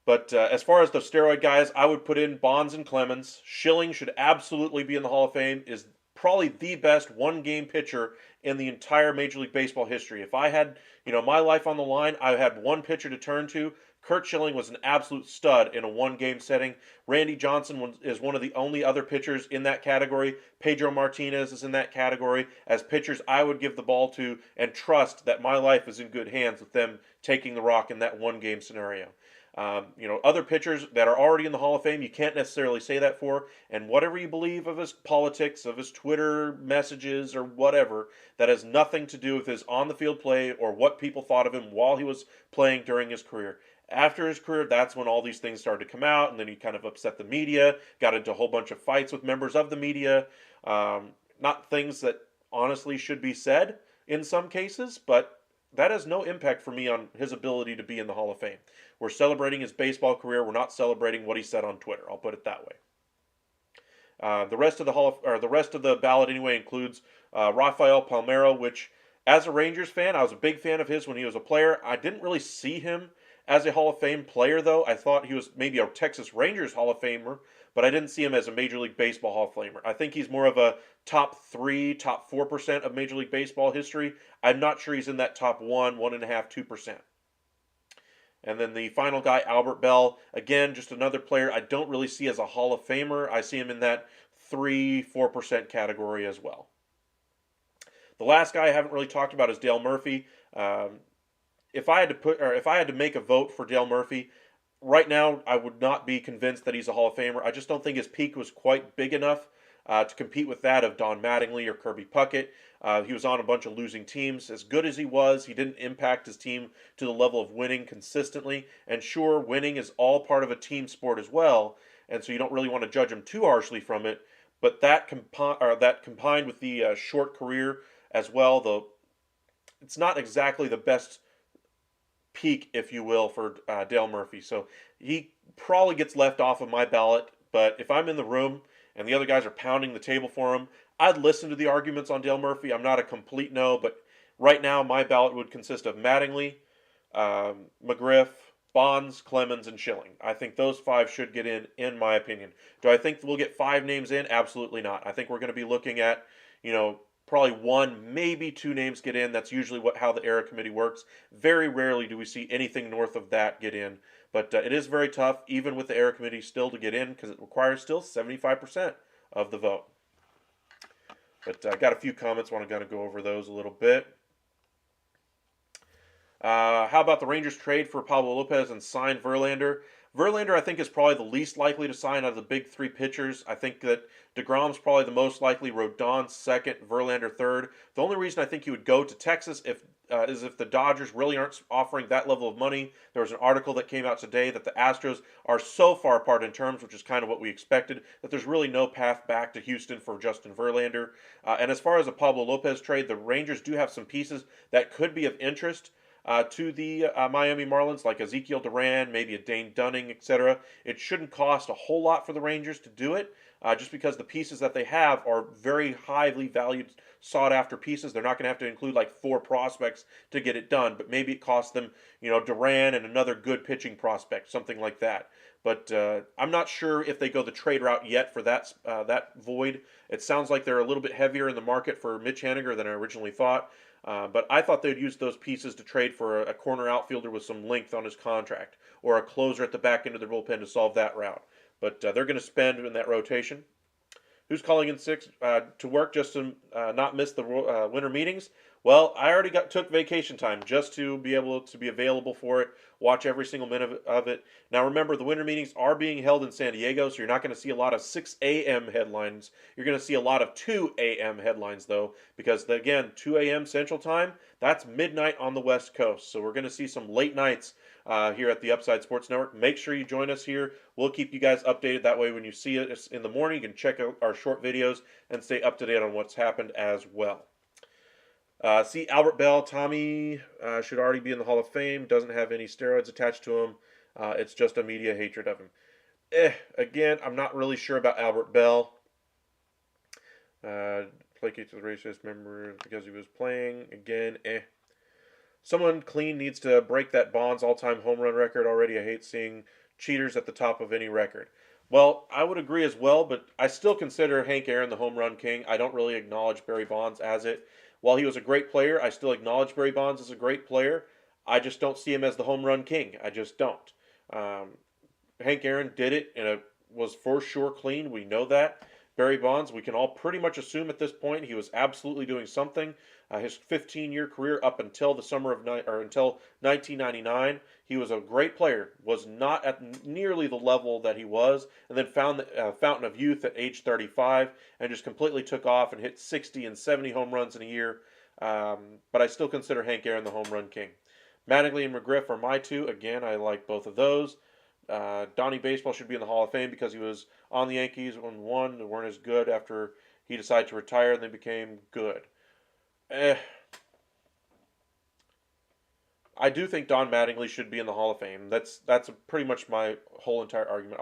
But as far as the steroid guys, I would put in Bonds and Clemens. Schilling should absolutely be in the Hall of Fame. Is probably the best one-game pitcher in the entire Major League Baseball history. If I had, my life on the line, I had one pitcher to turn to. Curt Schilling was an absolute stud in a one-game setting. Randy Johnson is one of the only other pitchers in that category. Pedro Martinez is in that category. As pitchers, I would give the ball to and trust that my life is in good hands with them taking the rock in that one-game scenario. Other pitchers that are already in the Hall of Fame, you can't necessarily say that for. And whatever you believe of his politics, of his Twitter messages, or whatever, that has nothing to do with his on-the-field play or what people thought of him while he was playing during his career. After his career, that's when all these things started to come out, and then he kind of upset the media, got into a whole bunch of fights with members of the media. Not things that honestly should be said in some cases, but that has no impact for me on his ability to be in the Hall of Fame. We're celebrating his baseball career. We're not celebrating what he said on Twitter. I'll put it that way. The rest of the ballot anyway includes Rafael Palmeiro, which, as a Rangers fan, I was a big fan of his when he was a player. I didn't really see him as a Hall of Fame player, though. I thought he was maybe a Texas Rangers Hall of Famer, but I didn't see him as a Major League Baseball Hall of Famer. I think he's more of a top 3, top 4% of Major League Baseball history. I'm not sure he's in that top 1, 1.5%, 2%. And then the final guy, Albert Bell, again, just another player I don't really see as a Hall of Famer. I see him in that 3, 4% category as well. The last guy I haven't really talked about is Dale Murphy. If I had to make a vote for Dale Murphy, right now I would not be convinced that he's a Hall of Famer. I just don't think his peak was quite big enough to compete with that of Don Mattingly or Kirby Puckett. He was on a bunch of losing teams. As good as he was, he didn't impact his team to the level of winning consistently. And sure, winning is all part of a team sport as well, and so you don't really want to judge him too harshly from it. But that combined with the short career as well, it's not exactly the best peak, if you will, for Dale Murphy. So he probably gets left off of my ballot. But if I'm in the room and the other guys are pounding the table for him, I'd listen to the arguments on Dale Murphy. I'm not a complete no, but right now my ballot would consist of Mattingly, McGriff, Bonds, Clemens, and Schilling. I think those 5 should get in my opinion. Do I think we'll get 5 names in? Absolutely not. I think we're going to be looking at, probably 1, maybe 2 names get in. That's usually how the era committee works. Very rarely do we see anything north of that get in. But it is very tough, even with the era committee, still to get in, because it requires still 75% of the vote. But I got a few comments. Want to kind of go over those a little bit. How about the Rangers trade for Pablo Lopez and sign Verlander? Verlander, I think, is probably the least likely to sign out of the big 3 pitchers. I think that DeGrom's probably the most likely, Rodon second, Verlander third. The only reason I think he would go to Texas is if the Dodgers really aren't offering that level of money. There was an article that came out today that the Astros are so far apart in terms, which is kind of what we expected, that there's really no path back to Houston for Justin Verlander. And as far as a Pablo Lopez trade, the Rangers do have some pieces that could be of interest to the Miami Marlins, like Ezekiel Duran, maybe a Dane Dunning, etc. It shouldn't cost a whole lot for the Rangers to do it, just because the pieces that they have are very highly valued, sought-after pieces. They're not going to have to include like 4 prospects to get it done, but maybe it costs them, Duran and another good pitching prospect, something like that. But I'm not sure if they go the trade route yet for that void. It sounds like they're a little bit heavier in the market for Mitch Haniger than I originally thought. But I thought they'd use those pieces to trade for a corner outfielder with some length on his contract, or a closer at the back end of the bullpen to solve that route. but they're going to spend in that rotation. Who's calling in sick to work just to not miss the winter meetings? Well, I already took vacation time just to be able to be available for it, watch every single minute of it. Now, remember, the winter meetings are being held in San Diego, so you're not going to see a lot of 6 a.m. headlines. You're going to see a lot of 2 a.m. headlines, though, because, again, 2 a.m. Central Time, that's midnight on the West Coast. So we're going to see some late nights here at the Upside Sports Network. Make sure you join us here. We'll keep you guys updated. That way, when you see it in the morning, you can check out our short videos and stay up to date on what's happened as well. See, Albert Bell, Tommy should already be in the Hall of Fame. Doesn't have any steroids attached to him. It's just a media hatred of him. Again, I'm not really sure about Albert Bell. Placate to the racist member because he was playing. Again, Someone clean needs to break that Bonds all-time home run record already. I hate seeing cheaters at the top of any record. Well, I would agree as well, but I still consider Hank Aaron the home run king. I don't really acknowledge Barry Bonds as it. While he was a great player, I still acknowledge Barry Bonds as a great player. I just don't see him as the home run king. I just don't. Hank Aaron did it, and it was for sure clean. We know that. Barry Bonds, we can all pretty much assume at this point he was absolutely doing something. His 15-year career up until the summer of until 1999, he was a great player. Was not at nearly the level that he was, and then found the fountain of youth at age 35, and just completely took off and hit 60 and 70 home runs in a year. But I still consider Hank Aaron the home run king. Mattingly and McGriff are my two. Again, I like both of those. Donnie Baseball should be in the Hall of Fame because he was on the Yankees when won. They weren't as good after he decided to retire, and they became good. I do think Don Mattingly should be in the Hall of Fame. That's pretty much my whole entire argument.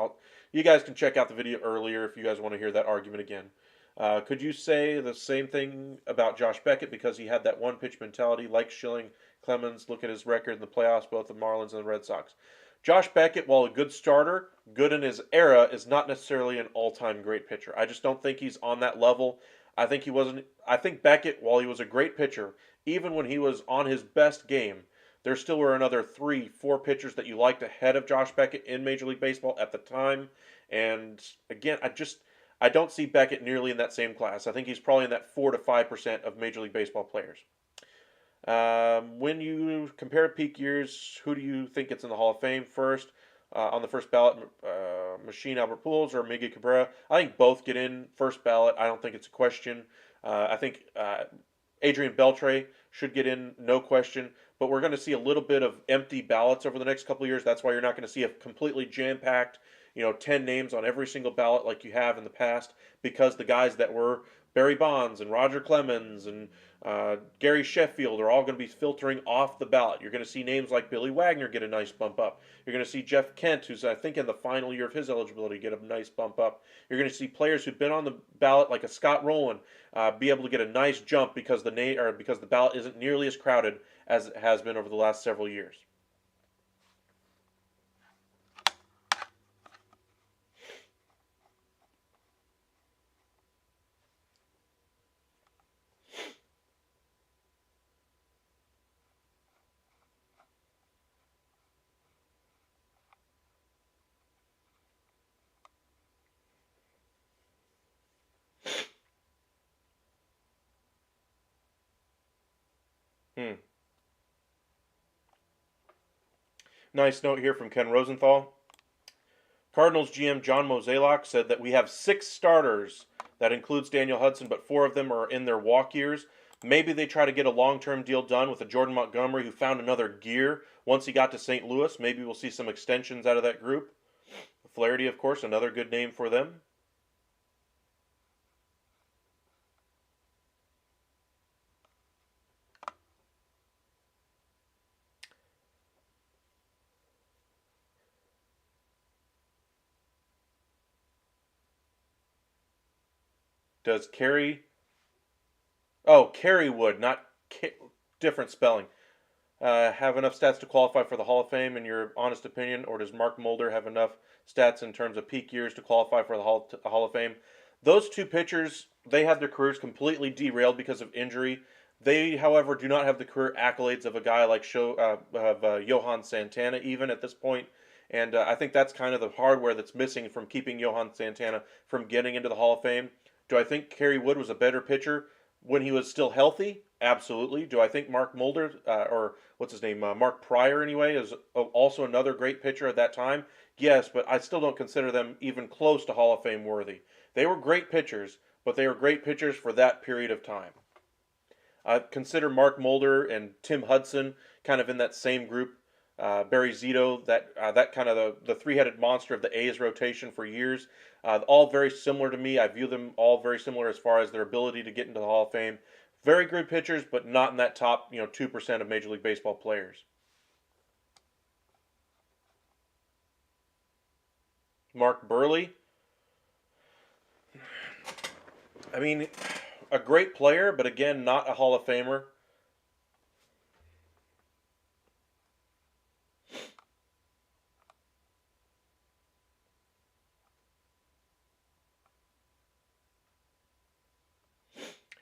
You guys can check out the video earlier if you guys want to hear that argument again. Could you say the same thing about Josh Beckett because he had that one-pitch mentality like Schilling, Clemens? Look at his record in the playoffs, both the Marlins and the Red Sox. Josh Beckett, while a good starter, good in his era, is not necessarily an all-time great pitcher. I just don't think he's on that level. I think he wasn't. I think Beckett, while he was a great pitcher, even when he was on his best game, there still were another 3, 4 pitchers that you liked ahead of Josh Beckett in Major League Baseball at the time. And again, I don't see Beckett nearly in that same class. I think he's probably in that 4 to 5% of Major League Baseball players. When you compare peak years, who do you think gets in the Hall of Fame first? On the first ballot, Machine Albert Pujols or Miggy Cabrera. I think both get in first ballot. I don't think it's a question. I think Adrian Beltre should get in, no question. But we're going to see a little bit of empty ballots over the next couple of years. That's why you're not going to see a completely jam-packed, 10 names on every single ballot like you have in the past, because the guys that were Barry Bonds and Roger Clemens and Gary Sheffield are all going to be filtering off the ballot. You're going to see names like Billy Wagner get a nice bump up. You're going to see Jeff Kent, who's I think in the final year of his eligibility, get a nice bump up. You're going to see players who've been on the ballot like a Scott Rowland be able to get a nice jump because because the ballot isn't nearly as crowded as it has been over the last several years. Hmm. Nice note here from Ken Rosenthal. Cardinals GM John Mozeliak said that we have 6 starters. That includes Daniel Hudson, but 4 of them are in their walk years. Maybe they try to get a long-term deal done with a Jordan Montgomery who found another gear once he got to St. Louis. Maybe we'll see some extensions out of that group. Flaherty, of course, another good name for them. Does Kerry... Oh, Kerry Wood, not different spelling. Have enough stats to qualify for the Hall of Fame in your honest opinion, or does Mark Mulder have enough stats in terms of peak years to qualify for the Hall of Fame? Those 2 pitchers, they had their careers completely derailed because of injury. They, however, do not have the career accolades of a guy like Johan Santana, even at this point And I think that's kind of the hardware that's missing from keeping Johan Santana from getting into the Hall of Fame. Do I think Kerry Wood was a better pitcher when he was still healthy? Absolutely. Do I think Mark Mulder, or what's his name, Mark Pryor anyway, is also another great pitcher at that time? Yes, but I still don't consider them even close to Hall of Fame worthy. They were great pitchers, but they were great pitchers for that period of time. Consider Mark Mulder and Tim Hudson kind of in that same group. Barry Zito, that kind of the three-headed monster of the A's rotation for years. All very similar to me. I view them all very similar as far as their ability to get into the Hall of Fame. Very good pitchers, but not in that top 2% of Major League Baseball players. Mark Burley. I mean, a great player, but again, not a Hall of Famer.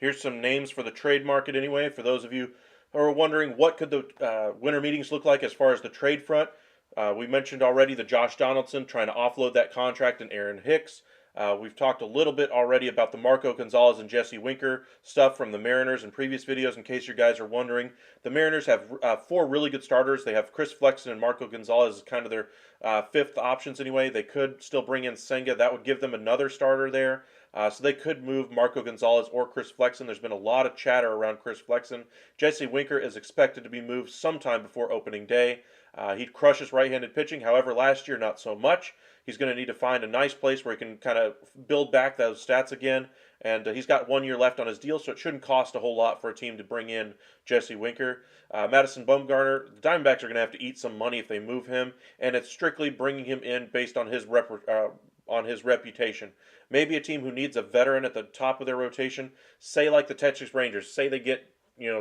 Here's some names for the trade market anyway. For those of you who are wondering what could the winter meetings look like as far as the trade front, we mentioned already the Josh Donaldson trying to offload that contract and Aaron Hicks. We've talked a little bit already about the Marco Gonzalez and Jesse Winker stuff from the Mariners in previous videos. In case you guys are wondering, the Mariners have four really good starters. They have Chris Flexen and Marco Gonzalez as kind of their fifth options anyway. They could still bring in Senga. That would give them another starter there. So they could move Marco Gonzalez or Chris Flexen. There's been a lot of chatter around Chris Flexen. Jesse Winker is expected to be moved sometime before opening day. He'd crush his right-handed pitching. However, last year, not so much. He's going to need to find a nice place where he can kind of build back those stats again. And he's got 1 year left on his deal, so it shouldn't cost a whole lot for a team to bring in Jesse Winker. Madison Bumgarner, the Diamondbacks are going to have to eat some money if they move him, and it's strictly bringing him in based on his reputation. Maybe a team who needs a veteran at the top of their rotation, say like the Texas Rangers, say they get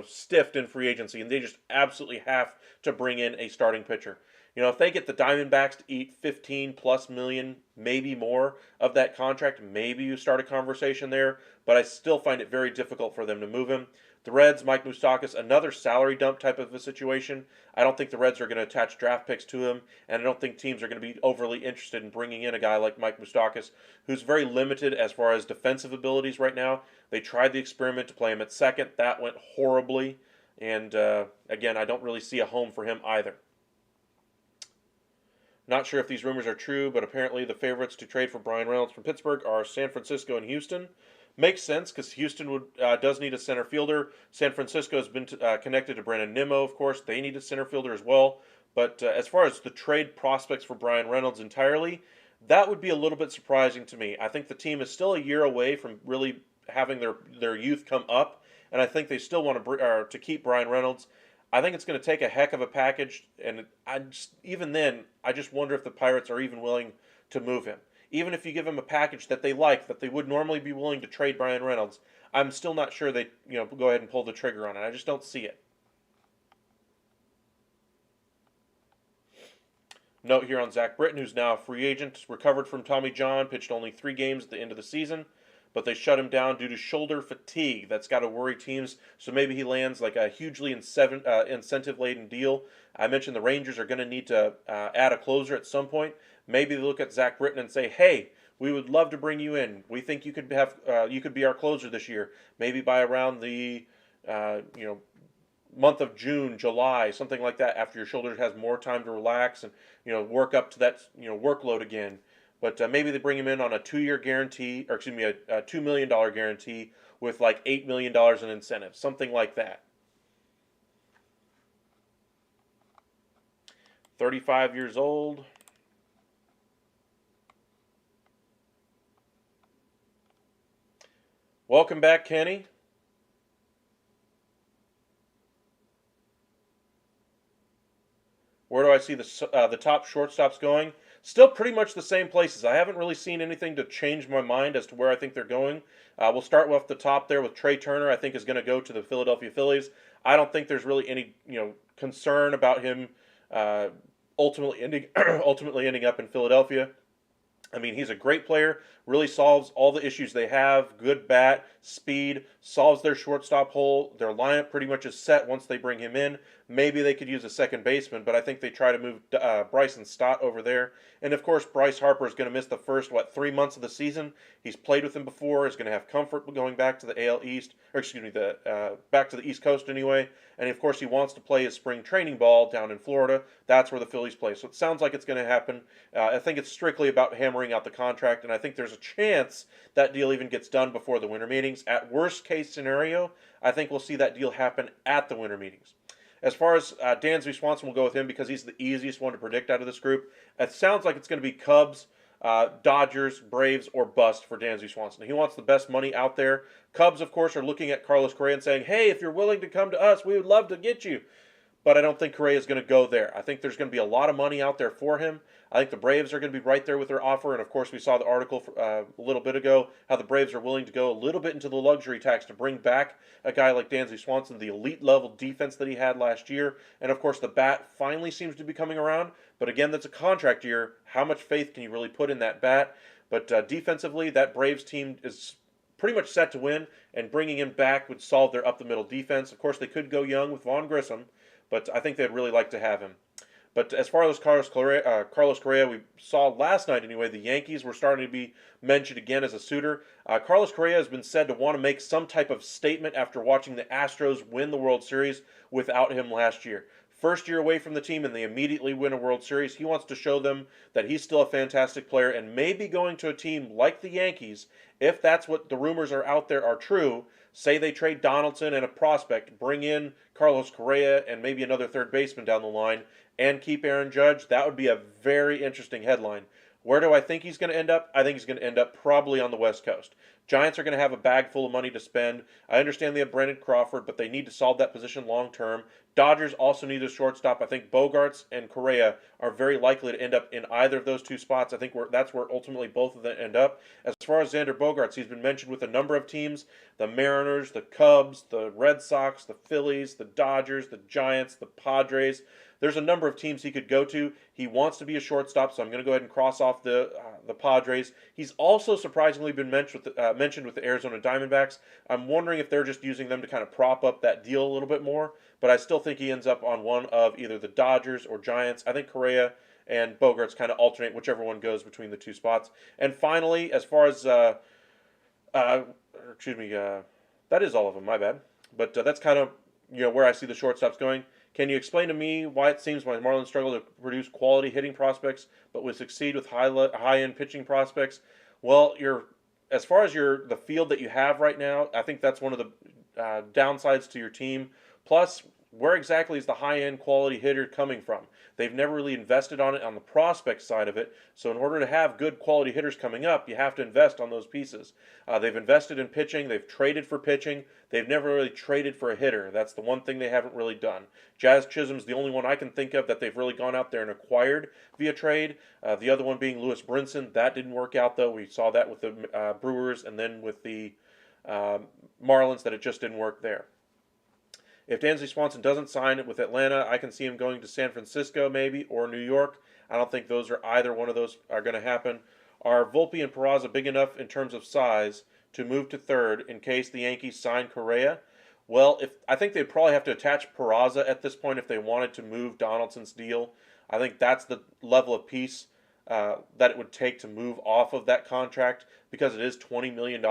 stiffed in free agency and they just absolutely have to bring in a starting pitcher. If they get the Diamondbacks to eat 15 plus million, maybe more of that contract, maybe you start a conversation there, but I still find it very difficult for them to move him. The Reds, Mike Moustakas, another salary dump type of a situation. I don't think the Reds are going to attach draft picks to him, and I don't think teams are going to be overly interested in bringing in a guy like Mike Moustakas, who's very limited as far as defensive abilities right now. They tried the experiment to play him at second. That went horribly, and again, I don't really see a home for him either. Not sure if these rumors are true, but apparently the favorites to trade for Brian Reynolds from Pittsburgh are San Francisco and Houston. Makes sense because Houston does need a center fielder. San Francisco has been connected to Brandon Nimmo, of course. They need a center fielder as well. But as far as the trade prospects for Brian Reynolds entirely, that would be a little bit surprising to me. I think the team is still a year away from really having their youth come up, and I think they still want to keep Brian Reynolds. I think it's going to take a heck of a package, and even then, I just wonder if the Pirates are even willing to move him. Even if you give him a package that they like, that they would normally be willing to trade Brian Reynolds, I'm still not sure they go ahead and pull the trigger on it. I just don't see it. Note here on Zach Britton, who's now a free agent, recovered from Tommy John, pitched only 3 games at the end of the season, but they shut him down due to shoulder fatigue. That's got to worry teams, so maybe he lands like a hugely incentive-laden deal. I mentioned the Rangers are going to need to add a closer at some point. Maybe they look at Zach Britton and say, hey, we would love to bring you in. We think you could be our closer this year. Maybe by around the month of June, July, something like that, after your shoulder has more time to relax and work up to that workload again. But maybe they bring him in on a 2-year guarantee, or excuse me, a $2 million guarantee with like $8 million in incentives, something like that. 35 years old. Welcome back, Kenny. Where do I see the top shortstops going? Still pretty much the same places. I haven't really seen anything to change my mind as to where I think they're going. We'll start with the top there with Trey Turner. I think is going to go to the Philadelphia Phillies. I don't think there's really any concern about him ultimately ending up in Philadelphia. I mean, he's a great player, really solves all the issues they have. Good bat, speed, solves their shortstop hole. Their lineup pretty much is set once they bring him in. Maybe they could use a second baseman, but I think they try to move Bryson Stott over there. And of course, Bryce Harper is going to miss the first, 3 months of the season. He's played with him before, is going to have comfort going back to the AL East, or excuse me, back to the East Coast anyway. And of course, he wants to play his spring training ball down in Florida. That's where the Phillies play. So it sounds like it's going to happen. I think it's strictly about hammering out the contract, and I think there's a chance that deal even gets done before the winter meetings. At worst case scenario, I think we'll see that deal happen at the winter meetings. As far as Dansby Swanson, we'll go with him because he's the easiest one to predict out of this group. It sounds like it's going to be Cubs, Dodgers, Braves, or bust for Dansby Swanson. He wants the best money out there. Cubs, of course, are looking at Carlos Correa and saying, hey, if you're willing to come to us, we would love to get you. But I don't think Correa is going to go there. I think there's going to be a lot of money out there for him. I think the Braves are going to be right there with their offer. And of course, we saw the article a little bit ago how the Braves are willing to go a little bit into the luxury tax to bring back a guy like Dansby Swanson, the elite level defense that he had last year. And of course, the bat finally seems to be coming around. But again, that's a contract year. How much faith can you really put in that bat? But defensively, that Braves team is pretty much set to win, and bringing him back would solve their up the middle defense. Of course, they could go young with Vaughn Grissom, but I think they'd really like to have him. But as far as Carlos Correa, we saw last night anyway, the Yankees were starting to be mentioned again as a suitor. Carlos Correa has been said to want to make some type of statement after watching the Astros win the World Series without him last year. First year away from the team, and they immediately win a World Series. He wants to show them that he's still a fantastic player, and maybe going to a team like the Yankees, if that's what the rumors are out there are true. Say they trade Donaldson and a prospect, bring in Carlos Correa and maybe another third baseman down the line, and keep Aaron Judge. That would be a very interesting headline. Where do I think he's going to end up? I think he's going to end up probably on the West Coast. Giants are going to have a bag full of money to spend. I understand they have Brandon Crawford, but they need to solve that position long term. Dodgers also need a shortstop. I think Bogarts and Correa are very likely to end up in either of those two spots. I think that's where ultimately both of them end up. As far as Xander Bogarts, he's been mentioned with a number of teams: the Mariners, the Cubs, the Red Sox, the Phillies, the Dodgers, the Giants, the Padres. There's a number of teams he could go to. He wants to be a shortstop, so I'm going to go ahead and cross off the Padres. He's also surprisingly been mentioned with the Arizona Diamondbacks. I'm wondering if they're just using them to kind of prop up that deal a little bit more, but I still think he ends up on one of either the Dodgers or Giants. I think Correa and Bogarts kind of alternate whichever one goes between the two spots. And finally, as far as that is all of them. My bad. But that's kind of where I see the shortstops going. Can you explain to me why it seems my Marlins struggle to produce quality hitting prospects, but would succeed with high-end pitching prospects? Well, as far as the field that you have right now, I think that's one of the downsides to your team. Plus, where exactly is the high-end quality hitter coming from? They've never really invested on it on the prospect side of it. So in order to have good quality hitters coming up, you have to invest on those pieces. They've invested in pitching. They've traded for pitching. They've never really traded for a hitter. That's the one thing they haven't really done. Jazz Chisholm's the only one I can think of that they've really gone out there and acquired via trade. The other one being Lewis Brinson. That didn't work out, though. We saw that with the Brewers and then with the Marlins, that it just didn't work there. If Dansby Swanson doesn't sign it with Atlanta, I can see him going to San Francisco maybe, or New York. I don't think either one of those are going to happen. Are Volpe and Peraza big enough in terms of size to move to third in case the Yankees sign Correa? Well, I think they'd probably have to attach Peraza at this point if they wanted to move Donaldson's deal. I think that's the level of piece that it would take to move off of that contract, because it is $20 million.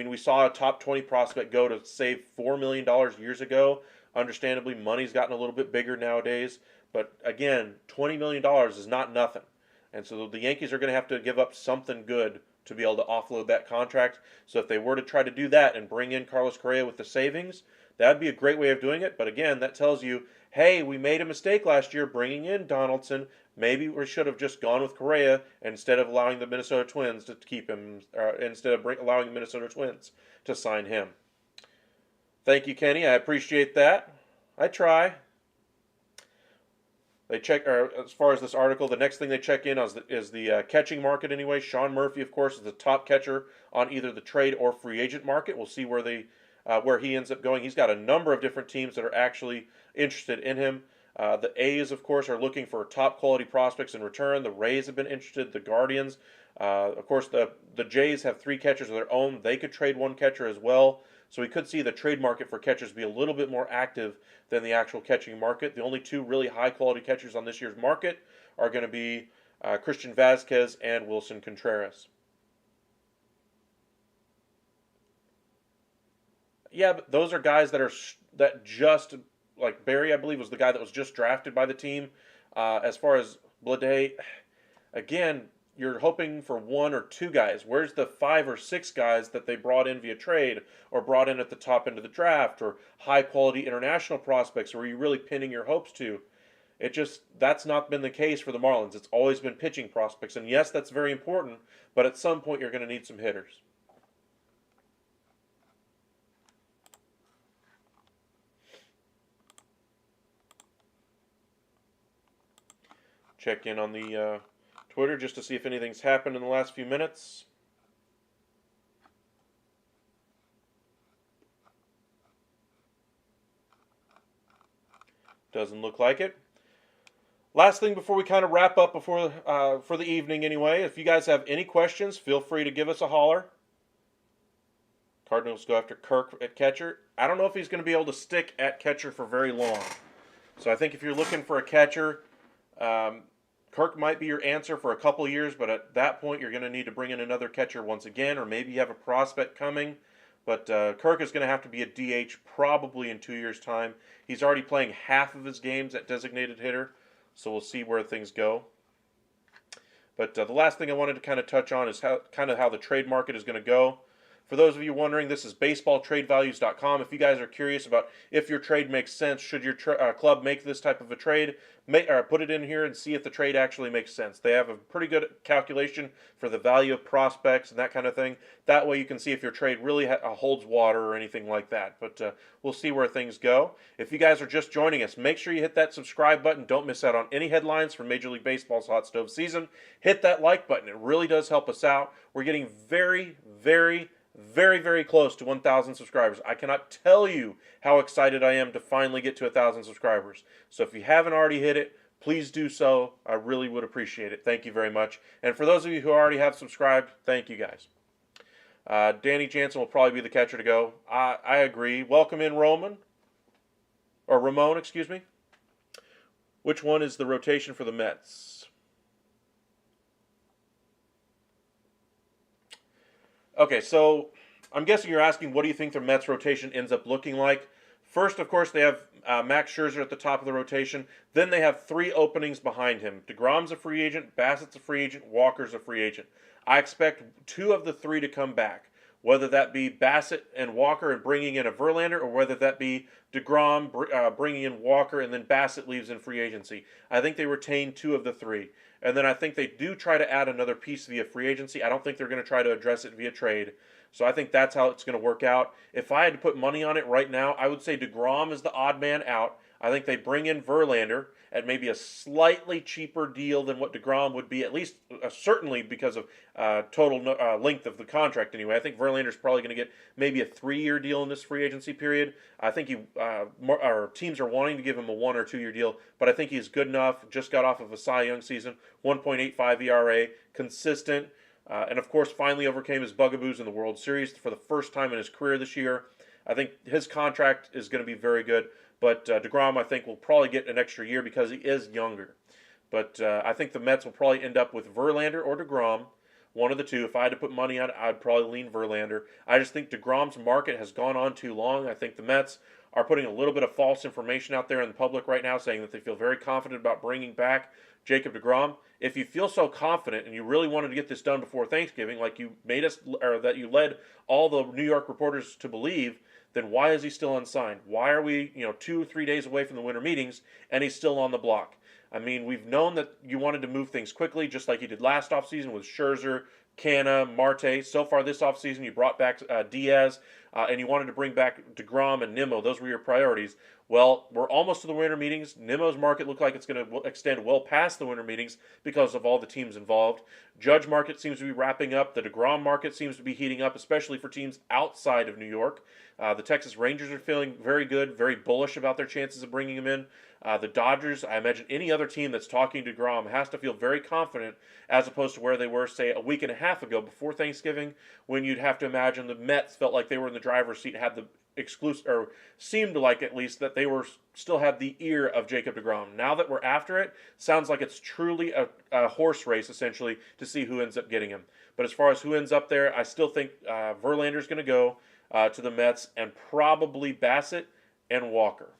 We saw a top 20 prospect go to save $4 million years ago. Understandably, money's gotten a little bit bigger nowadays. But again, $20 million is not nothing. And so the Yankees are going to have to give up something good to be able to offload that contract. So if they were to try to do that and bring in Carlos Correa with the savings, that would be a great way of doing it. But again, that tells you, hey, we made a mistake last year bringing in Donaldson. Maybe we should have just gone with Correa instead of allowing the Minnesota Twins to keep him, allowing the Minnesota Twins to sign him. Thank you, Kenny. I appreciate that. I try. They check, as far as this article, the next thing they check in is the catching market anyway. Sean Murphy, of course, is the top catcher on either the trade or free agent market. We'll see where he ends up going. He's got a number of different teams that are actually interested in him. The A's, of course, are looking for top quality prospects in return. The Rays have been interested. The Guardians, of course, the Jays have 3 catchers of their own. They could trade 1 catcher as well. So we could see the trade market for catchers be a little bit more active than the actual catching market. The only 2 really high quality catchers on this year's market are going to be Christian Vazquez and Wilson Contreras. Yeah, but those are guys that just like Barry, I believe, was the guy that was just drafted by the team. As far as Blade, again, you're hoping for 1 or 2 guys. Where's the 5 or 6 guys that they brought in via trade or brought in at the top end of the draft or high quality international prospects? Where you really pinning your hopes to? That's not been the case for the Marlins. It's always been pitching prospects, and yes, that's very important. But at some point, you're going to need some hitters. Check in on the Twitter just to see if anything's happened in the last few minutes. Doesn't look like it. Last thing before we kind of wrap up for the evening anyway, if you guys have any questions, feel free to give us a holler. Cardinals go after Kirk at catcher. I don't know if he's going to be able to stick at catcher for very long. So I think if you're looking for a catcher, Kirk might be your answer for a couple years, but at that point you're going to need to bring in another catcher once again, or maybe you have a prospect coming. But Kirk is going to have to be a DH probably in 2 years' time. He's already playing half of his games at designated hitter, so we'll see where things go. But the last thing I wanted to kind of touch on is how the trade market is going to go. For those of you wondering, this is baseballtradevalues.com. If you guys are curious about if your trade makes sense, should your club make this type of a trade, put it in here and see if the trade actually makes sense. They have a pretty good calculation for the value of prospects and that kind of thing. That way you can see if your trade really holds water or anything like that. But we'll see where things go. If you guys are just joining us, make sure you hit that subscribe button. Don't miss out on any headlines from Major League Baseball's Hot Stove season. Hit that like button. It really does help us out. We're getting very, very close to 1,000 subscribers. I cannot tell you how excited I am to finally get to 1,000 subscribers. So if you haven't already hit it, please do so. I really would appreciate it. Thank you very much. And for those of you who already have subscribed, thank you guys. Danny Jansen will probably be the catcher to go. I agree. Welcome in Ramon, excuse me. Which one is the rotation for the Mets? Okay, so I'm guessing you're asking, what do you think their Mets rotation ends up looking like? First, of course, they have Max Scherzer at the top of the rotation. Then they have 3 openings behind him. DeGrom's a free agent, Bassett's a free agent, Walker's a free agent. I expect 2 of the 3 to come back, whether that be Bassett and Walker and bringing in a Verlander, or whether that be DeGrom bringing in Walker and then Bassett leaves in free agency. I think they retain 2 of the 3. And then I think they do try to add another piece via free agency. I don't think they're going to try to address it via trade. So I think that's how it's going to work out. If I had to put money on it right now, I would say DeGrom is the odd man out. I think they bring in Verlander at maybe a slightly cheaper deal than what DeGrom would be, at least certainly because of total length of the contract anyway. I think Verlander's probably going to get maybe a 3-year deal in this free agency period. I think teams are wanting to give him a 1 or 2 year deal, but I think he's good enough. Just got off of a Cy Young season, 1.85 ERA, consistent, and of course finally overcame his bugaboos in the World Series for the first time in his career this year. I think his contract is going to be very good. But DeGrom, I think, will probably get an extra year because he is younger. But I think the Mets will probably end up with Verlander or DeGrom, one of the 2. If I had to put money on it, I'd probably lean Verlander. I just think DeGrom's market has gone on too long. I think the Mets are putting a little bit of false information out there in the public right now, saying that they feel very confident about bringing back Jacob DeGrom. If you feel so confident and you really wanted to get this done before Thanksgiving, like you made us, or that you led all the New York reporters to believe, then why is he still unsigned? Why are we, 2 or 3 days away from the winter meetings and he's still on the block? I mean, we've known that you wanted to move things quickly, just like you did last offseason with Scherzer, Canna, Marte. So far this offseason, you brought back Diaz. and you wanted to bring back DeGrom and Nimmo. Those were your priorities. Well, we're almost to the winter meetings. Nimmo's market looked like it's going to extend well past the winter meetings because of all the teams involved. Judge market seems to be wrapping up. The DeGrom market seems to be heating up, especially for teams outside of New York. The Texas Rangers are feeling very good, very bullish about their chances of bringing him in. The Dodgers, I imagine any other team that's talking to DeGrom has to feel very confident as opposed to where they were, say, a week and a half ago before Thanksgiving, when you'd have to imagine the Mets felt like they were in the driver's seat, had the exclusive, or seemed like at least that they were still had the ear of Jacob DeGrom. Now that we're after it, sounds like it's truly a horse race essentially to see who ends up getting him. But as far as who ends up there, I still think Verlander's going to go to the Mets, and probably Bassett and Walker.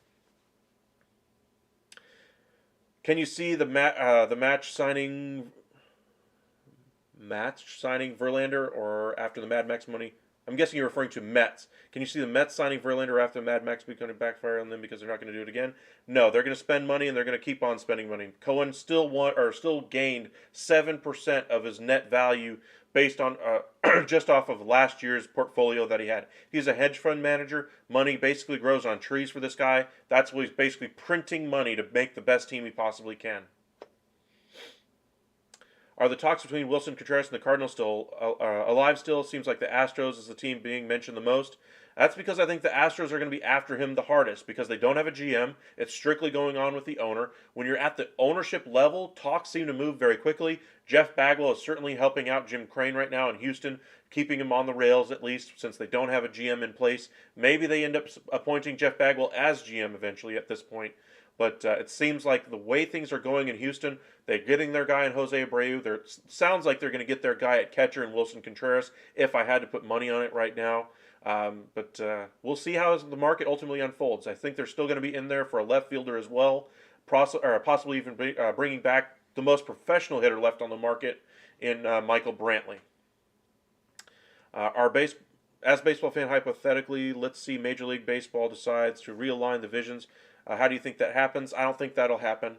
Can you see the match signing Verlander, or after the Mad Max money? I'm guessing you're referring to Mets. Can you see the Mets signing Verlander after Mad Max becoming backfire on them because they're not going to do it again? No, they're going to spend money, and they're going to keep on spending money. Cohen still gained 7% of his net value based on just off of last year's portfolio that he had. He's a hedge fund manager. Money basically grows on trees for this guy. That's what he's basically printing money to make the best team he possibly can. Are the talks between Wilson Contreras and the Cardinals still alive still? Seems like the Astros is the team being mentioned the most. That's because I think the Astros are going to be after him the hardest because they don't have a GM. It's strictly going on with the owner. When you're at the ownership level, talks seem to move very quickly. Jeff Bagwell is certainly helping out Jim Crane right now in Houston, keeping him on the rails at least since they don't have a GM in place. Maybe they end up appointing Jeff Bagwell as GM eventually at this point. But it seems like the way things are going in Houston, they're getting their guy in Jose Abreu. It sounds like they're going to get their guy at catcher in Wilson Contreras, if I had to put money on it right now. But we'll see how the market ultimately unfolds. I think they're still going to be in there for a left fielder as well, possibly even bringing back the most professional hitter left on the market in Michael Brantley. As a baseball fan, hypothetically, let's see Major League Baseball decides to realign divisions. How do you think that happens? I don't think that'll happen.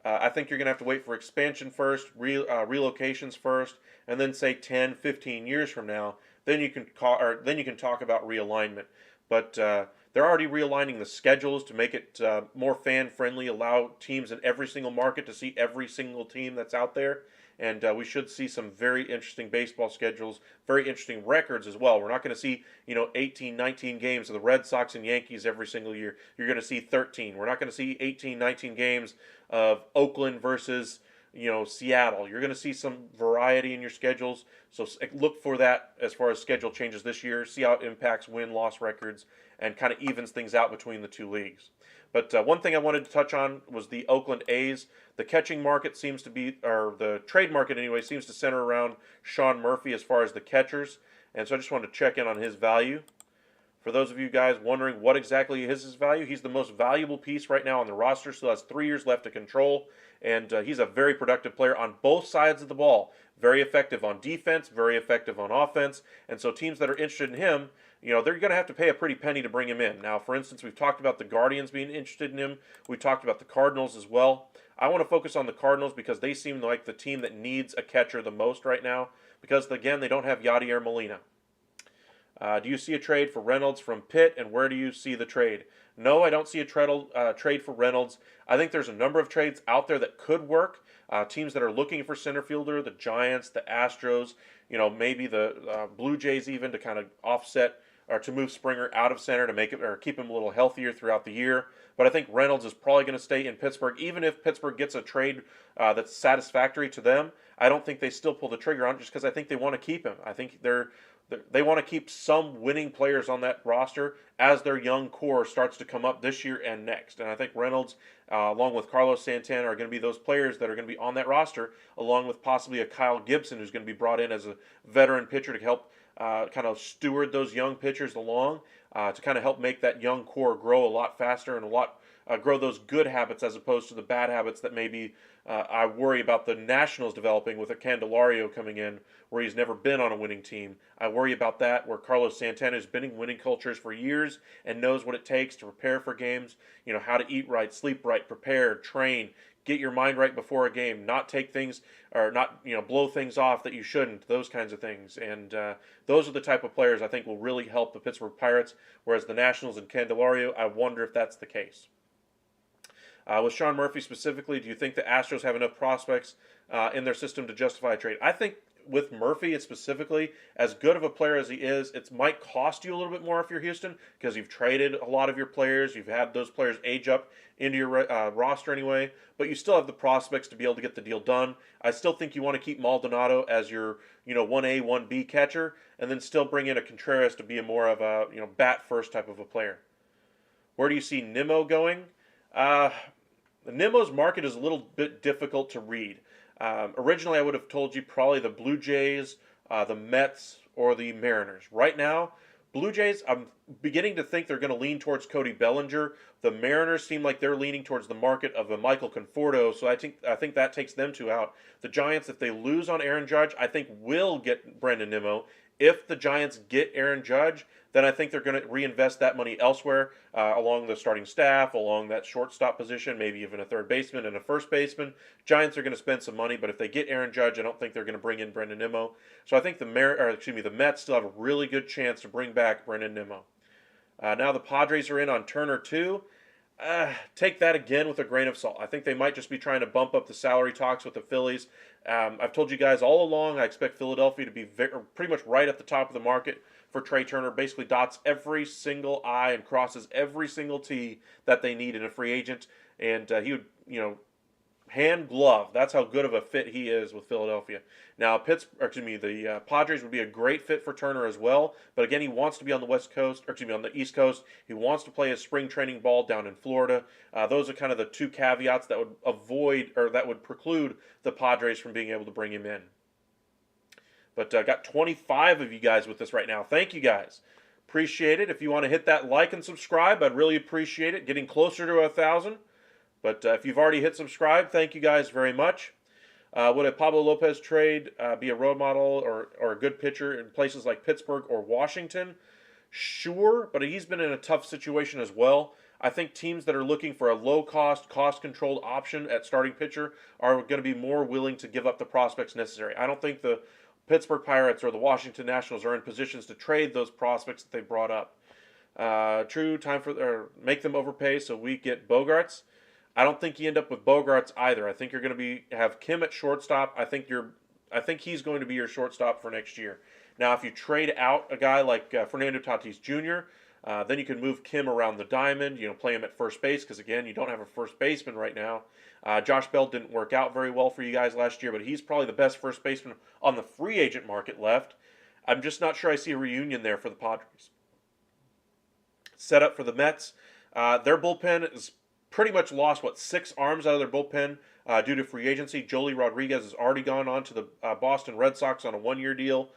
I think you're going to have to wait for expansion first, relocations first, and then say 10, 15 years from now, then you can talk about realignment. But they're already realigning the schedules to make it more fan-friendly, allow teams in every single market to see every single team that's out there. And we should see some very interesting baseball schedules, very interesting records as well. We're not going to see, 18, 19 games of the Red Sox and Yankees every single year. You're going to see 13. We're not going to see 18, 19 games of Oakland versus, Seattle. You're going to see some variety in your schedules. So look for that as far as schedule changes this year. See how it impacts win-loss records and kind of evens things out between the two leagues. But one thing I wanted to touch on was the Oakland A's. The catching market seems to be, or the trade market anyway, seems to center around Sean Murphy as far as the catchers. And so I just wanted to check in on his value. For those of you guys wondering what exactly is his value, he's the most valuable piece right now on the roster. Still has 3 years left to control. And he's a very productive player on both sides of the ball. Very effective on defense, very effective on offense. And so teams that are interested in him, they're going to have to pay a pretty penny to bring him in. Now, for instance, we've talked about the Guardians being interested in him. We talked about the Cardinals as well. I want to focus on the Cardinals because they seem like the team that needs a catcher the most right now because, again, they don't have Yadier Molina. Do you see a trade for Reynolds from Pitt, and where do you see the trade? No, I don't see a trade for Reynolds. I think there's a number of trades out there that could work. Teams that are looking for center fielder, the Giants, the Astros, maybe the Blue Jays even to kind of offset or to move Springer out of center to make it or keep him a little healthier throughout the year. But I think Reynolds is probably going to stay in Pittsburgh. Even if Pittsburgh gets a trade that's satisfactory to them, I don't think they still pull the trigger on it just because I think they want to keep him. I think they want to keep some winning players on that roster as their young core starts to come up this year and next. And I think Reynolds, along with Carlos Santana, are going to be those players that are going to be on that roster, along with possibly a Kyle Gibson who's going to be brought in as a veteran pitcher to help kind of steward those young pitchers along, to kind of help make that young core grow a lot faster and grow those good habits as opposed to the bad habits that maybe I worry about the Nationals developing with a Candelario coming in where he's never been on a winning team. I worry about that where Carlos Santana has been in winning cultures for years and knows what it takes to prepare for games, how to eat right, sleep right, prepare, train, get your mind right before a game, not take things or not blow things off that you shouldn't, those kinds of things. And those are the type of players I think will really help the Pittsburgh Pirates. Whereas the Nationals and Candelario, I wonder if that's the case. With Sean Murphy specifically, do you think the Astros have enough prospects in their system to justify a trade? I think with Murphy specifically, as good of a player as he is, it might cost you a little bit more if you're Houston because you've traded a lot of your players. You've had those players age up into your roster anyway, but you still have the prospects to be able to get the deal done. I still think you want to keep Maldonado as your 1A, 1B catcher, and then still bring in a Contreras to be a more of a bat first type of a player. Where do you see Nimmo going? Nimmo's market is a little bit difficult to read. Originally, I would have told you probably the Blue Jays, the Mets, or the Mariners. Right now, Blue Jays, I'm beginning to think they're going to lean towards Cody Bellinger. The Mariners seem like they're leaning towards the market of a Michael Conforto, so I think that takes them two out. The Giants, if they lose on Aaron Judge, I think will get Brandon Nimmo. If the Giants get Aaron Judge, then I think they're going to reinvest that money elsewhere along the starting staff, along that shortstop position, maybe even a third baseman and a first baseman. Giants are going to spend some money, but if they get Aaron Judge, I don't think they're going to bring in Brandon Nimmo. So I think the Mets still have a really good chance to bring back Brandon Nimmo. Now the Padres are in on Turner too. Take that again with a grain of salt. I think they might just be trying to bump up the salary talks with the Phillies. I've told you guys all along I expect Philadelphia to be pretty much right at the top of the market for Trey Turner. Basically dots every single I and crosses every single T that they need in a free agent. And he would, hand glove. That's how good of a fit he is with Philadelphia. Now, the Padres would be a great fit for Turner as well. But again, he wants to be on the on the East Coast. He wants to play his spring training ball down in Florida. Those are kind of the two caveats that would preclude the Padres from being able to bring him in. But I got 25 of you guys with us right now. Thank you guys. Appreciate it. If you want to hit that like and subscribe, I'd really appreciate it. Getting closer to 1,000. But if you've already hit subscribe, thank you guys very much. Would a Pablo Lopez trade be a role model or a good pitcher in places like Pittsburgh or Washington? Sure, but he's been in a tough situation as well. I think teams that are looking for a low-cost, cost-controlled option at starting pitcher are going to be more willing to give up the prospects necessary. I don't think the Pittsburgh Pirates or the Washington Nationals are in positions to trade those prospects that they brought up. Make them overpay so we get Bogarts. I don't think you end up with Bogarts either. I think you're going to have Kim at shortstop. I think he's going to be your shortstop for next year. Now, if you trade out a guy like Fernando Tatis Jr., then you can move Kim around the diamond. Play him at first base because again, you don't have a first baseman right now. Josh Bell didn't work out very well for you guys last year, but he's probably the best first baseman on the free agent market left. I'm just not sure I see a reunion there for the Padres. Set up for the Mets. Their bullpen is pretty much lost, 6 arms out of their bullpen due to free agency. Joely Rodriguez has already gone on to the Boston Red Sox on a 1-year deal.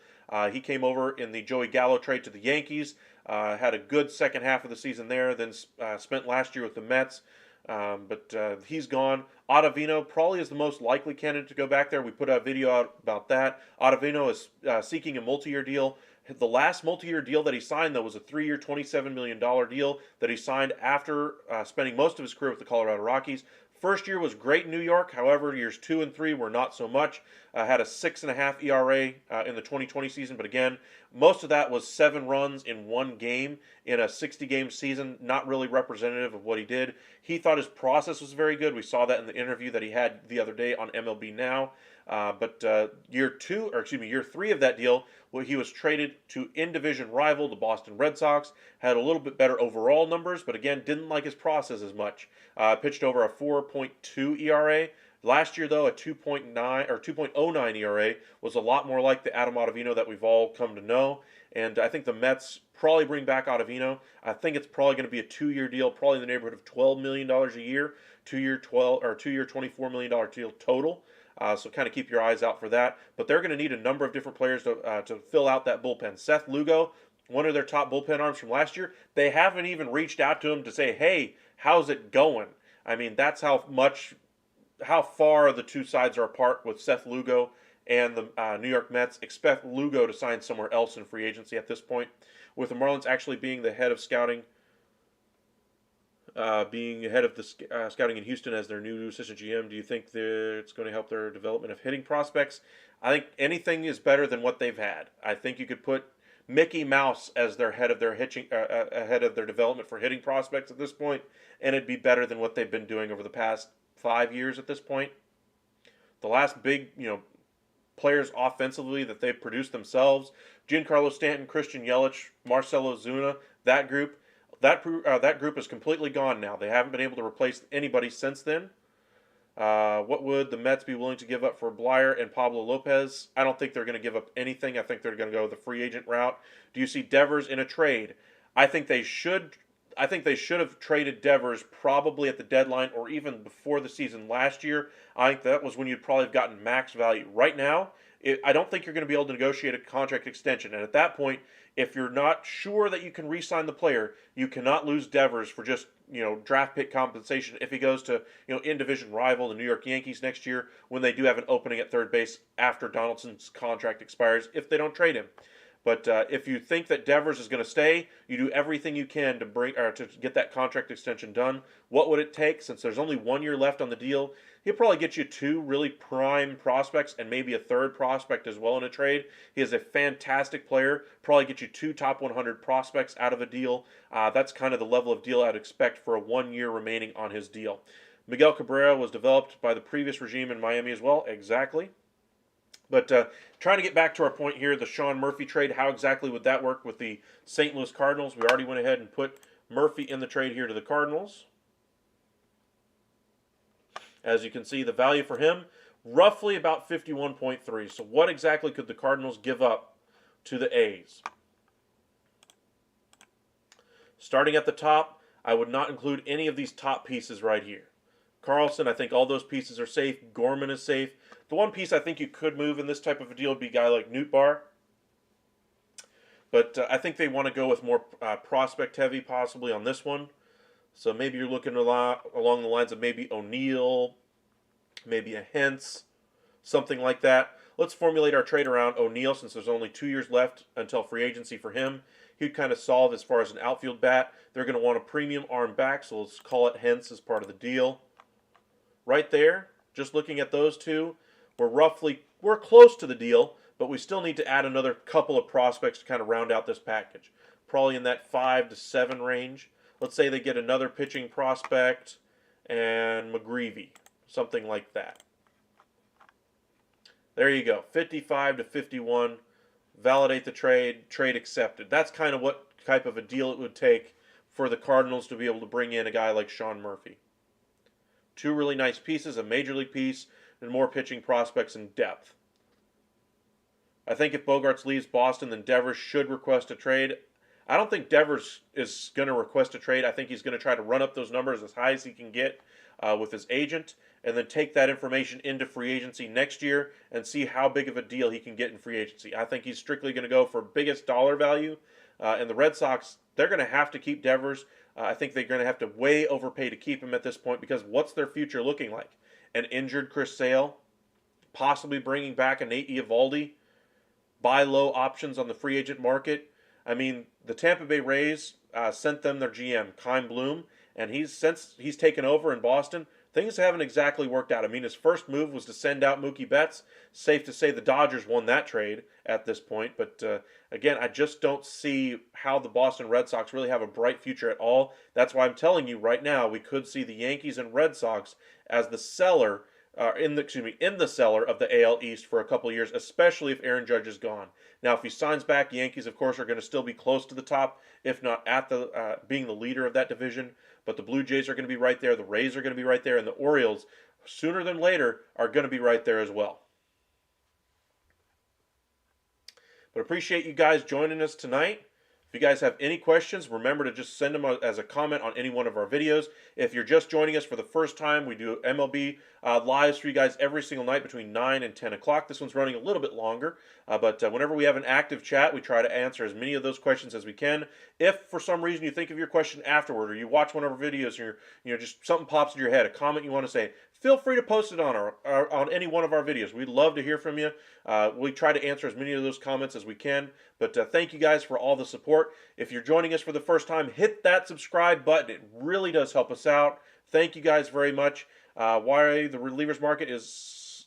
He came over in the Joey Gallo trade to the Yankees, had a good second half of the season there, then spent last year with the Mets. But he's gone. Ottavino probably is the most likely candidate to go back there. We put a video out about that. Ottavino is seeking a multi-year deal. The last multi-year deal that he signed, though, was a 3-year, $27 million deal that he signed after spending most of his career with the Colorado Rockies. First year was great in New York. However, years 2 and 3 were not so much. Had a 6.5 ERA in the 2020 season. But again, most of that was 7 runs in 1 game in a 60-game season. Not really representative of what he did. He thought his process was very good. We saw that in the interview that he had the other day on MLB Now. But year 3 of that deal, he was traded to in-division rival, the Boston Red Sox. Had a little bit better overall numbers, but again, didn't like his process as much. Pitched over a 4.2 ERA. Last year, though, a 2.09 ERA was a lot more like the Adam Ottavino that we've all come to know. And I think the Mets probably bring back Ottavino. I think it's probably going to be a 2-year deal, probably in the neighborhood of $12 million a year, 2-year $24 million deal total. So kind of keep your eyes out for that. But they're going to need a number of different players to fill out that bullpen. Seth Lugo, one of their top bullpen arms from last year, they haven't even reached out to him to say, hey, how's it going? I mean, that's how far the two sides are apart with Seth Lugo and the New York Mets. Expect Lugo to sign somewhere else in free agency at this point, with the Marlins actually being the head of scouting. being head of the scouting in Houston as their new assistant GM, do you think that it's going to help their development of hitting prospects? I think anything is better than what they've had. I think you could put Mickey Mouse as their head of their head of their development for hitting prospects at this point, and it'd be better than what they've been doing over the past 5 years at this point. The last big, players offensively that they've produced themselves, Giancarlo Stanton, Christian Yelich, Marcelo Zuna, that group, that group is completely gone now. They haven't been able to replace anybody since then. What would the Mets be willing to give up for Blyer and Pablo Lopez? I don't think they're going to give up anything. I think they're going to go the free agent route. Do you see Devers in a trade? I think they should. I think they should have traded Devers probably at the deadline or even before the season last year. I think that was when you'd probably have gotten max value. Right now, I don't think you're going to be able to negotiate a contract extension. And at that point, if you're not sure that you can re-sign the player, you cannot lose Devers for just draft pick compensation if he goes to in division rival the New York Yankees next year when they do have an opening at third base after Donaldson's contract expires if they don't trade him. But if you think that Devers is going to stay, you do everything you can to get that contract extension done. What would it take? Since there's only 1 year left on the deal, he'll probably get you 2 really prime prospects and maybe a third prospect as well in a trade. He is a fantastic player. Probably get you 2 top 100 prospects out of a deal. That's kind of the level of deal I'd expect for a 1 year remaining on his deal. Miguel Cabrera was developed by the previous regime in Miami as well. Exactly. But trying to get back to our point here, the Sean Murphy trade, how exactly would that work with the St. Louis Cardinals? We already went ahead and put Murphy in the trade here to the Cardinals. As you can see, the value for him, roughly about 51.3. So what exactly could the Cardinals give up to the A's? Starting at the top, I would not include any of these top pieces right here. Carlson, I think all those pieces are safe. Gorman is safe. The one piece I think you could move in this type of a deal would be a guy like Nootbaar. But I think they want to go with more prospect heavy possibly on this one. So maybe you're looking a lot along the lines of maybe O'Neill, maybe a Hentz, something like that. Let's formulate our trade around O'Neill since there's only 2 years left until free agency for him. He'd kind of solve as far as an outfield bat. They're going to want a premium arm back, so let's call it Hentz as part of the deal. Right there, just looking at those two, we're close to the deal, but we still need to add another couple of prospects to kind of round out this package. Probably in that 5 to 7 range. Let's say they get another pitching prospect and McGreevy, something like that. There you go, 55 to 51. Validate the trade accepted. That's kind of what type of a deal it would take for the Cardinals to be able to bring in a guy like Sean Murphy. 2 really nice pieces, a major league piece, and more pitching prospects and depth. I think if Bogaerts leaves Boston, then Devers should request a trade. I don't think Devers is going to request a trade. I think he's going to try to run up those numbers as high as he can get with his agent and then take that information into free agency next year and see how big of a deal he can get in free agency. I think he's strictly going to go for biggest dollar value. And the Red Sox, they're going to have to keep Devers. I think they're going to have to way overpay to keep him at this point because what's their future looking like? An injured Chris Sale, possibly bringing back a Nate Eovaldi, buy low options on the free agent market. I mean, the Tampa Bay Rays sent them their GM, Kyle Bloom, and since he's taken over in Boston, things haven't exactly worked out. I mean, his first move was to send out Mookie Betts. Safe to say the Dodgers won that trade at this point. But again, I just don't see how the Boston Red Sox really have a bright future at all. That's why I'm telling you right now, we could see the Yankees and Red Sox as the seller, in the cellar of the AL East for a couple of years, especially if Aaron Judge is gone. Now, if he signs back, Yankees, of course, are going to still be close to the top, if not at the being the leader of that division. But the Blue Jays are going to be right there, the Rays are going to be right there, and the Orioles, sooner than later, are going to be right there as well. But appreciate you guys joining us tonight. If you guys have any questions, remember to just send them as a comment on any one of our videos. If you're just joining us for the first time, we do MLB lives for you guys every single night between 9 and 10 o'clock. This one's running a little bit longer, but whenever we have an active chat, we try to answer as many of those questions as we can. If for some reason you think of your question afterward, or you watch one of our videos and just something pops in your head, a comment you want to say, feel free to post it on on any one of our videos. We'd love to hear from you. We try to answer as many of those comments as we can. But thank you guys for all the support. If you're joining us for the first time, hit that subscribe button. It really does help us out. Thank you guys very much. Why the relievers market is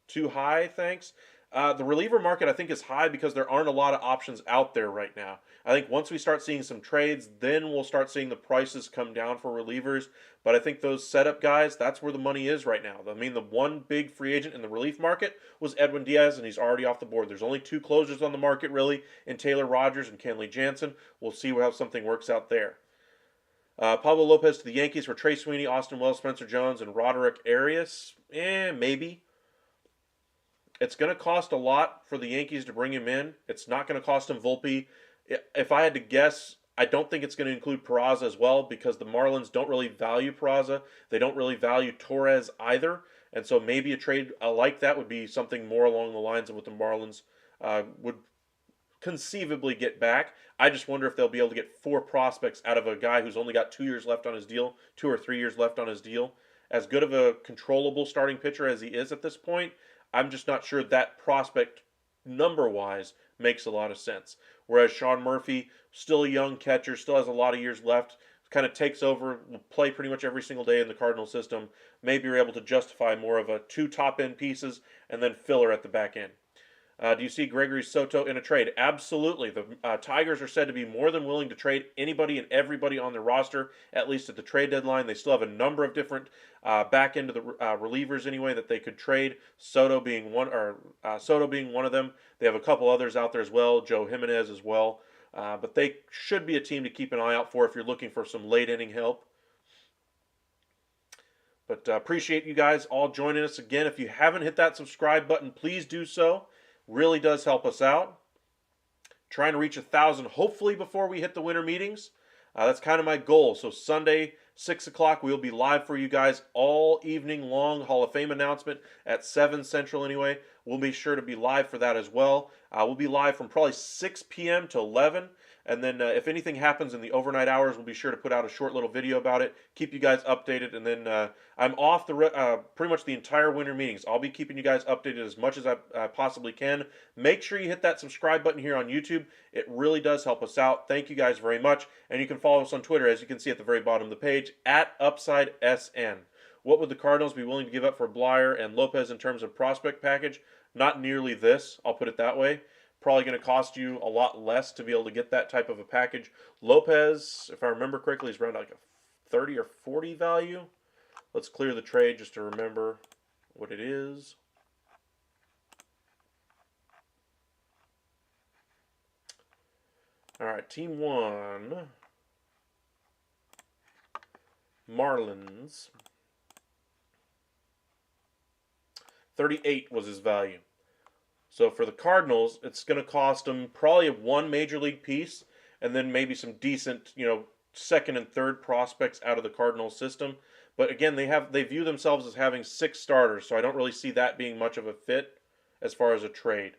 too high, thanks. The reliever market, I think, is high because there aren't a lot of options out there right now. I think once we start seeing some trades, then we'll start seeing the prices come down for relievers. But I think those setup guys, that's where the money is right now. I mean, the one big free agent in the relief market was Edwin Diaz, and he's already off the board. There's only 2 closers on the market, really, in Taylor Rogers and Kenley Jansen. We'll see how something works out there. Pablo Lopez to the Yankees for Trey Sweeney, Austin Wells, Spencer Jones, and Roderick Arias. Maybe. It's going to cost a lot for the Yankees to bring him in. It's not going to cost him Volpe. If I had to guess, I don't think it's going to include Peraza as well because the Marlins don't really value Peraza. They don't really value Torres either. And so maybe a trade like that would be something more along the lines of what the Marlins would conceivably get back. I just wonder if they'll be able to get 4 prospects out of a guy who's only got 2 years left on his deal, 2 or 3 years left on his deal. As good of a controllable starting pitcher as he is at this point, I'm just not sure that prospect, number-wise, makes a lot of sense. Whereas Sean Murphy, still a young catcher, still has a lot of years left, kind of takes over, will play pretty much every single day in the Cardinal system. Maybe you're able to justify more of a 2 top-end pieces and then filler at the back end. Do you see Gregory Soto in a trade? Absolutely. The Tigers are said to be more than willing to trade anybody and everybody on their roster, at least at the trade deadline. They still have a number of different back end of the relievers anyway that they could trade. Soto being one of them. They have a couple others out there as well. Joe Jimenez as well. But they should be a team to keep an eye out for if you're looking for some late inning help. But appreciate you guys all joining us again. If you haven't hit that subscribe button, please do so. Really does help us out. Trying to reach 1,000 hopefully before we hit the winter meetings. That's kind of my goal. So Sunday, 6 o'clock, we'll be live for you guys all evening long. Hall of Fame announcement at 7 Central anyway. We'll be sure to be live for that as well. We'll be live from probably 6 p.m. to 11. And then if anything happens in the overnight hours, we'll be sure to put out a short little video about it. Keep you guys updated. And then I'm off pretty much the entire winter meetings. I'll be keeping you guys updated as much as I possibly can. Make sure you hit that subscribe button here on YouTube. It really does help us out. Thank you guys very much. And you can follow us on Twitter, as you can see at the very bottom of the page, @UpsideSN. What would the Cardinals be willing to give up for Blyer and Lopez in terms of prospect package? Not nearly this, I'll put it that way. Probably going to cost you a lot less to be able to get that type of a package. Lopez, if I remember correctly, is around like a 30 or 40 value. Let's clear the trade just to remember what it is. All right, Team 1. Marlins. 38 was his value. So for the Cardinals, it's going to cost them probably 1 major league piece and then maybe some decent, second and third prospects out of the Cardinals system. But again, they view themselves as having 6 starters, so I don't really see that being much of a fit as far as a trade.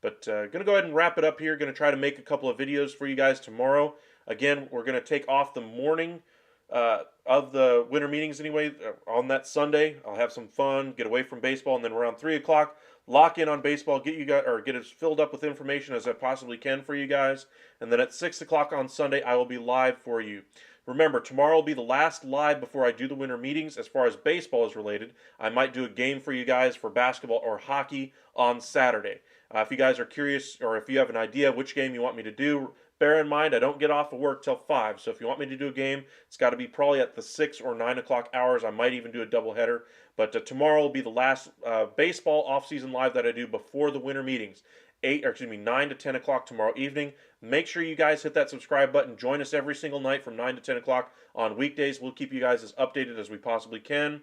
But going to go ahead and wrap it up here. Going to try to make a couple of videos for you guys tomorrow. Again, we're going to take off the morning of the winter meetings anyway. On that Sunday, I'll have some fun, get away from baseball, and then around 3 o'clock, lock in on baseball, get as filled up with information as I possibly can for you guys. And then at 6 o'clock on Sunday, I will be live for you. Remember, tomorrow will be the last live before I do the winter meetings. As far as baseball is related, I might do a game for you guys for basketball or hockey on Saturday. If you guys are curious or if you have an idea which game you want me to do, bear in mind I don't get off of work till 5. So if you want me to do a game, it's got to be probably at the 6 or 9 o'clock hours. I might even do a doubleheader. But tomorrow will be the last baseball off-season live that I do before the winter meetings. 9 to 10 o'clock tomorrow evening. Make sure you guys hit that subscribe button. Join us every single night from 9 to 10 o'clock on weekdays. We'll keep you guys as updated as we possibly can.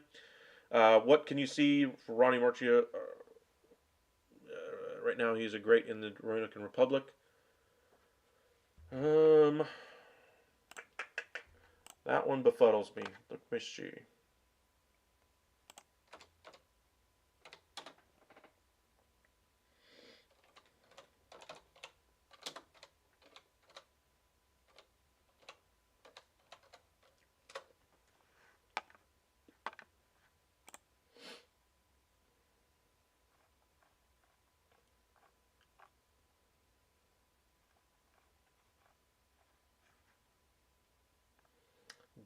What can you see for Ronnie Marcia? Right now he's a great in the Dominican Republic. That one befuddles me. Let me see.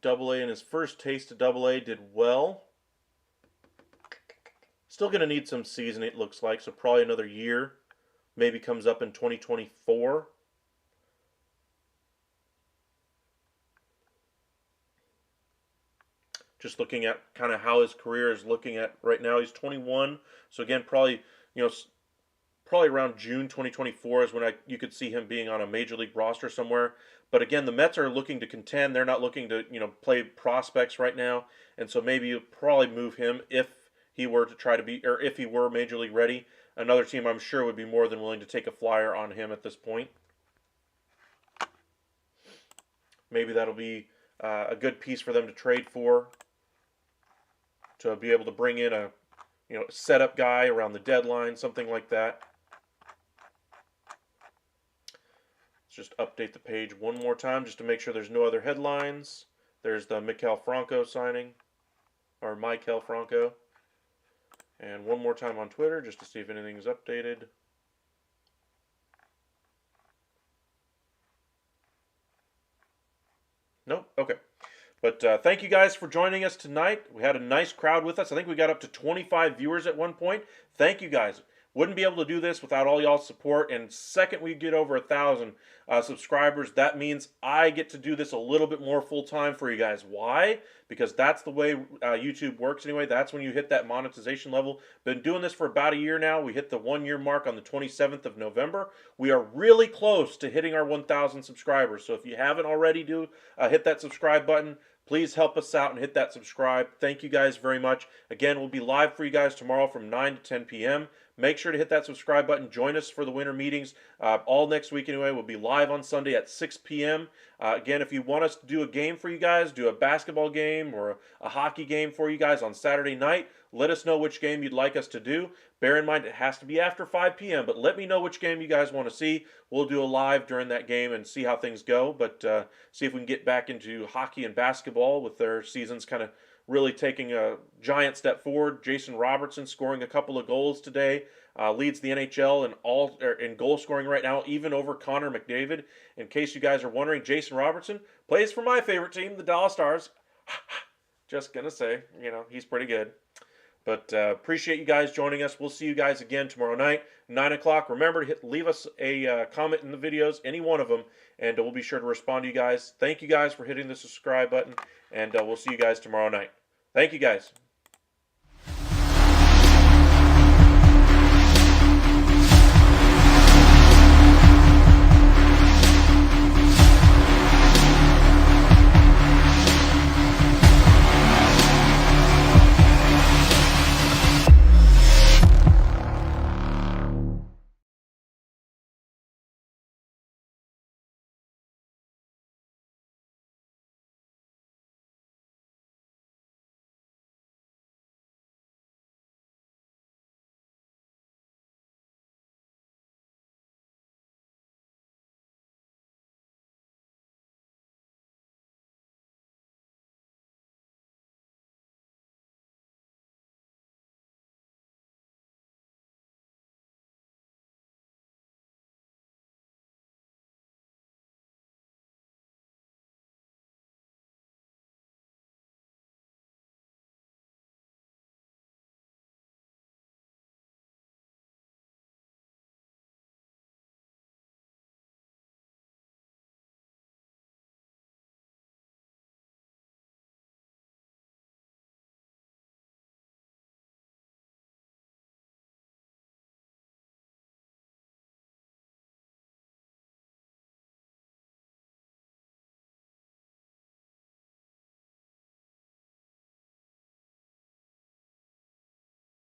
Double-A in his first taste of Double-A. Did well. Still going to need some seasoning, it looks like, so probably another year. Maybe comes up in 2024. Just looking at kind of how his career is looking at right now. He's 21, so again, probably probably around June 2024 is when you could see him being on a major league roster somewhere. But again, the Mets are looking to contend. They're not looking to play prospects right now, and so maybe you'll probably move him if he were to try to be, or if he were major league ready. Another team, I'm sure, would be more than willing to take a flyer on him at this point. Maybe that'll be a good piece for them to trade for, to be able to bring in a setup guy around the deadline, something like that. Let's just update the page one more time just to make sure there's no other headlines. There's the Maikel Franco signing, or Maikel Franco. And one more time on Twitter just to see if anything's updated. Nope. Okay. But thank you guys for joining us tonight. We had a nice crowd with us. I think we got up to 25 viewers at one point. Thank you guys. Wouldn't be able to do this without all y'all's support. And second we get over 1,000 subscribers, that means I get to do this a little bit more full time for you guys. Why? Because that's the way YouTube works anyway. That's when you hit that monetization level. Been doing this for about a year now. We hit the 1 year mark on the 27th of November. We are really close to hitting our 1,000 subscribers. So if you haven't already, hit that subscribe button. Please help us out and hit that subscribe. Thank you guys very much. Again, we'll be live for you guys tomorrow from 9 to 10 p.m. Make sure to hit that subscribe button. Join us for the winter meetings all next week anyway. We'll be live on Sunday at 6 p.m. Again, if you want us to do a game for you guys, do a basketball game or a hockey game for you guys on Saturday night, let us know which game you'd like us to do. Bear in mind it has to be after 5 p.m., but let me know which game you guys want to see. We'll do a live during that game and see how things go, but see if we can get back into hockey and basketball with their seasons kind of really taking a giant step forward. Jason Robertson scoring a couple of goals today. Leads the NHL in goal scoring right now, even over Connor McDavid. In case you guys are wondering, Jason Robertson plays for my favorite team, the Dallas Stars. Just going to say, he's pretty good. But appreciate you guys joining us. We'll see you guys again tomorrow night, 9 o'clock. Remember to leave us a comment in the videos, any one of them, and we'll be sure to respond to you guys. Thank you guys for hitting the subscribe button, and we'll see you guys tomorrow night. Thank you guys.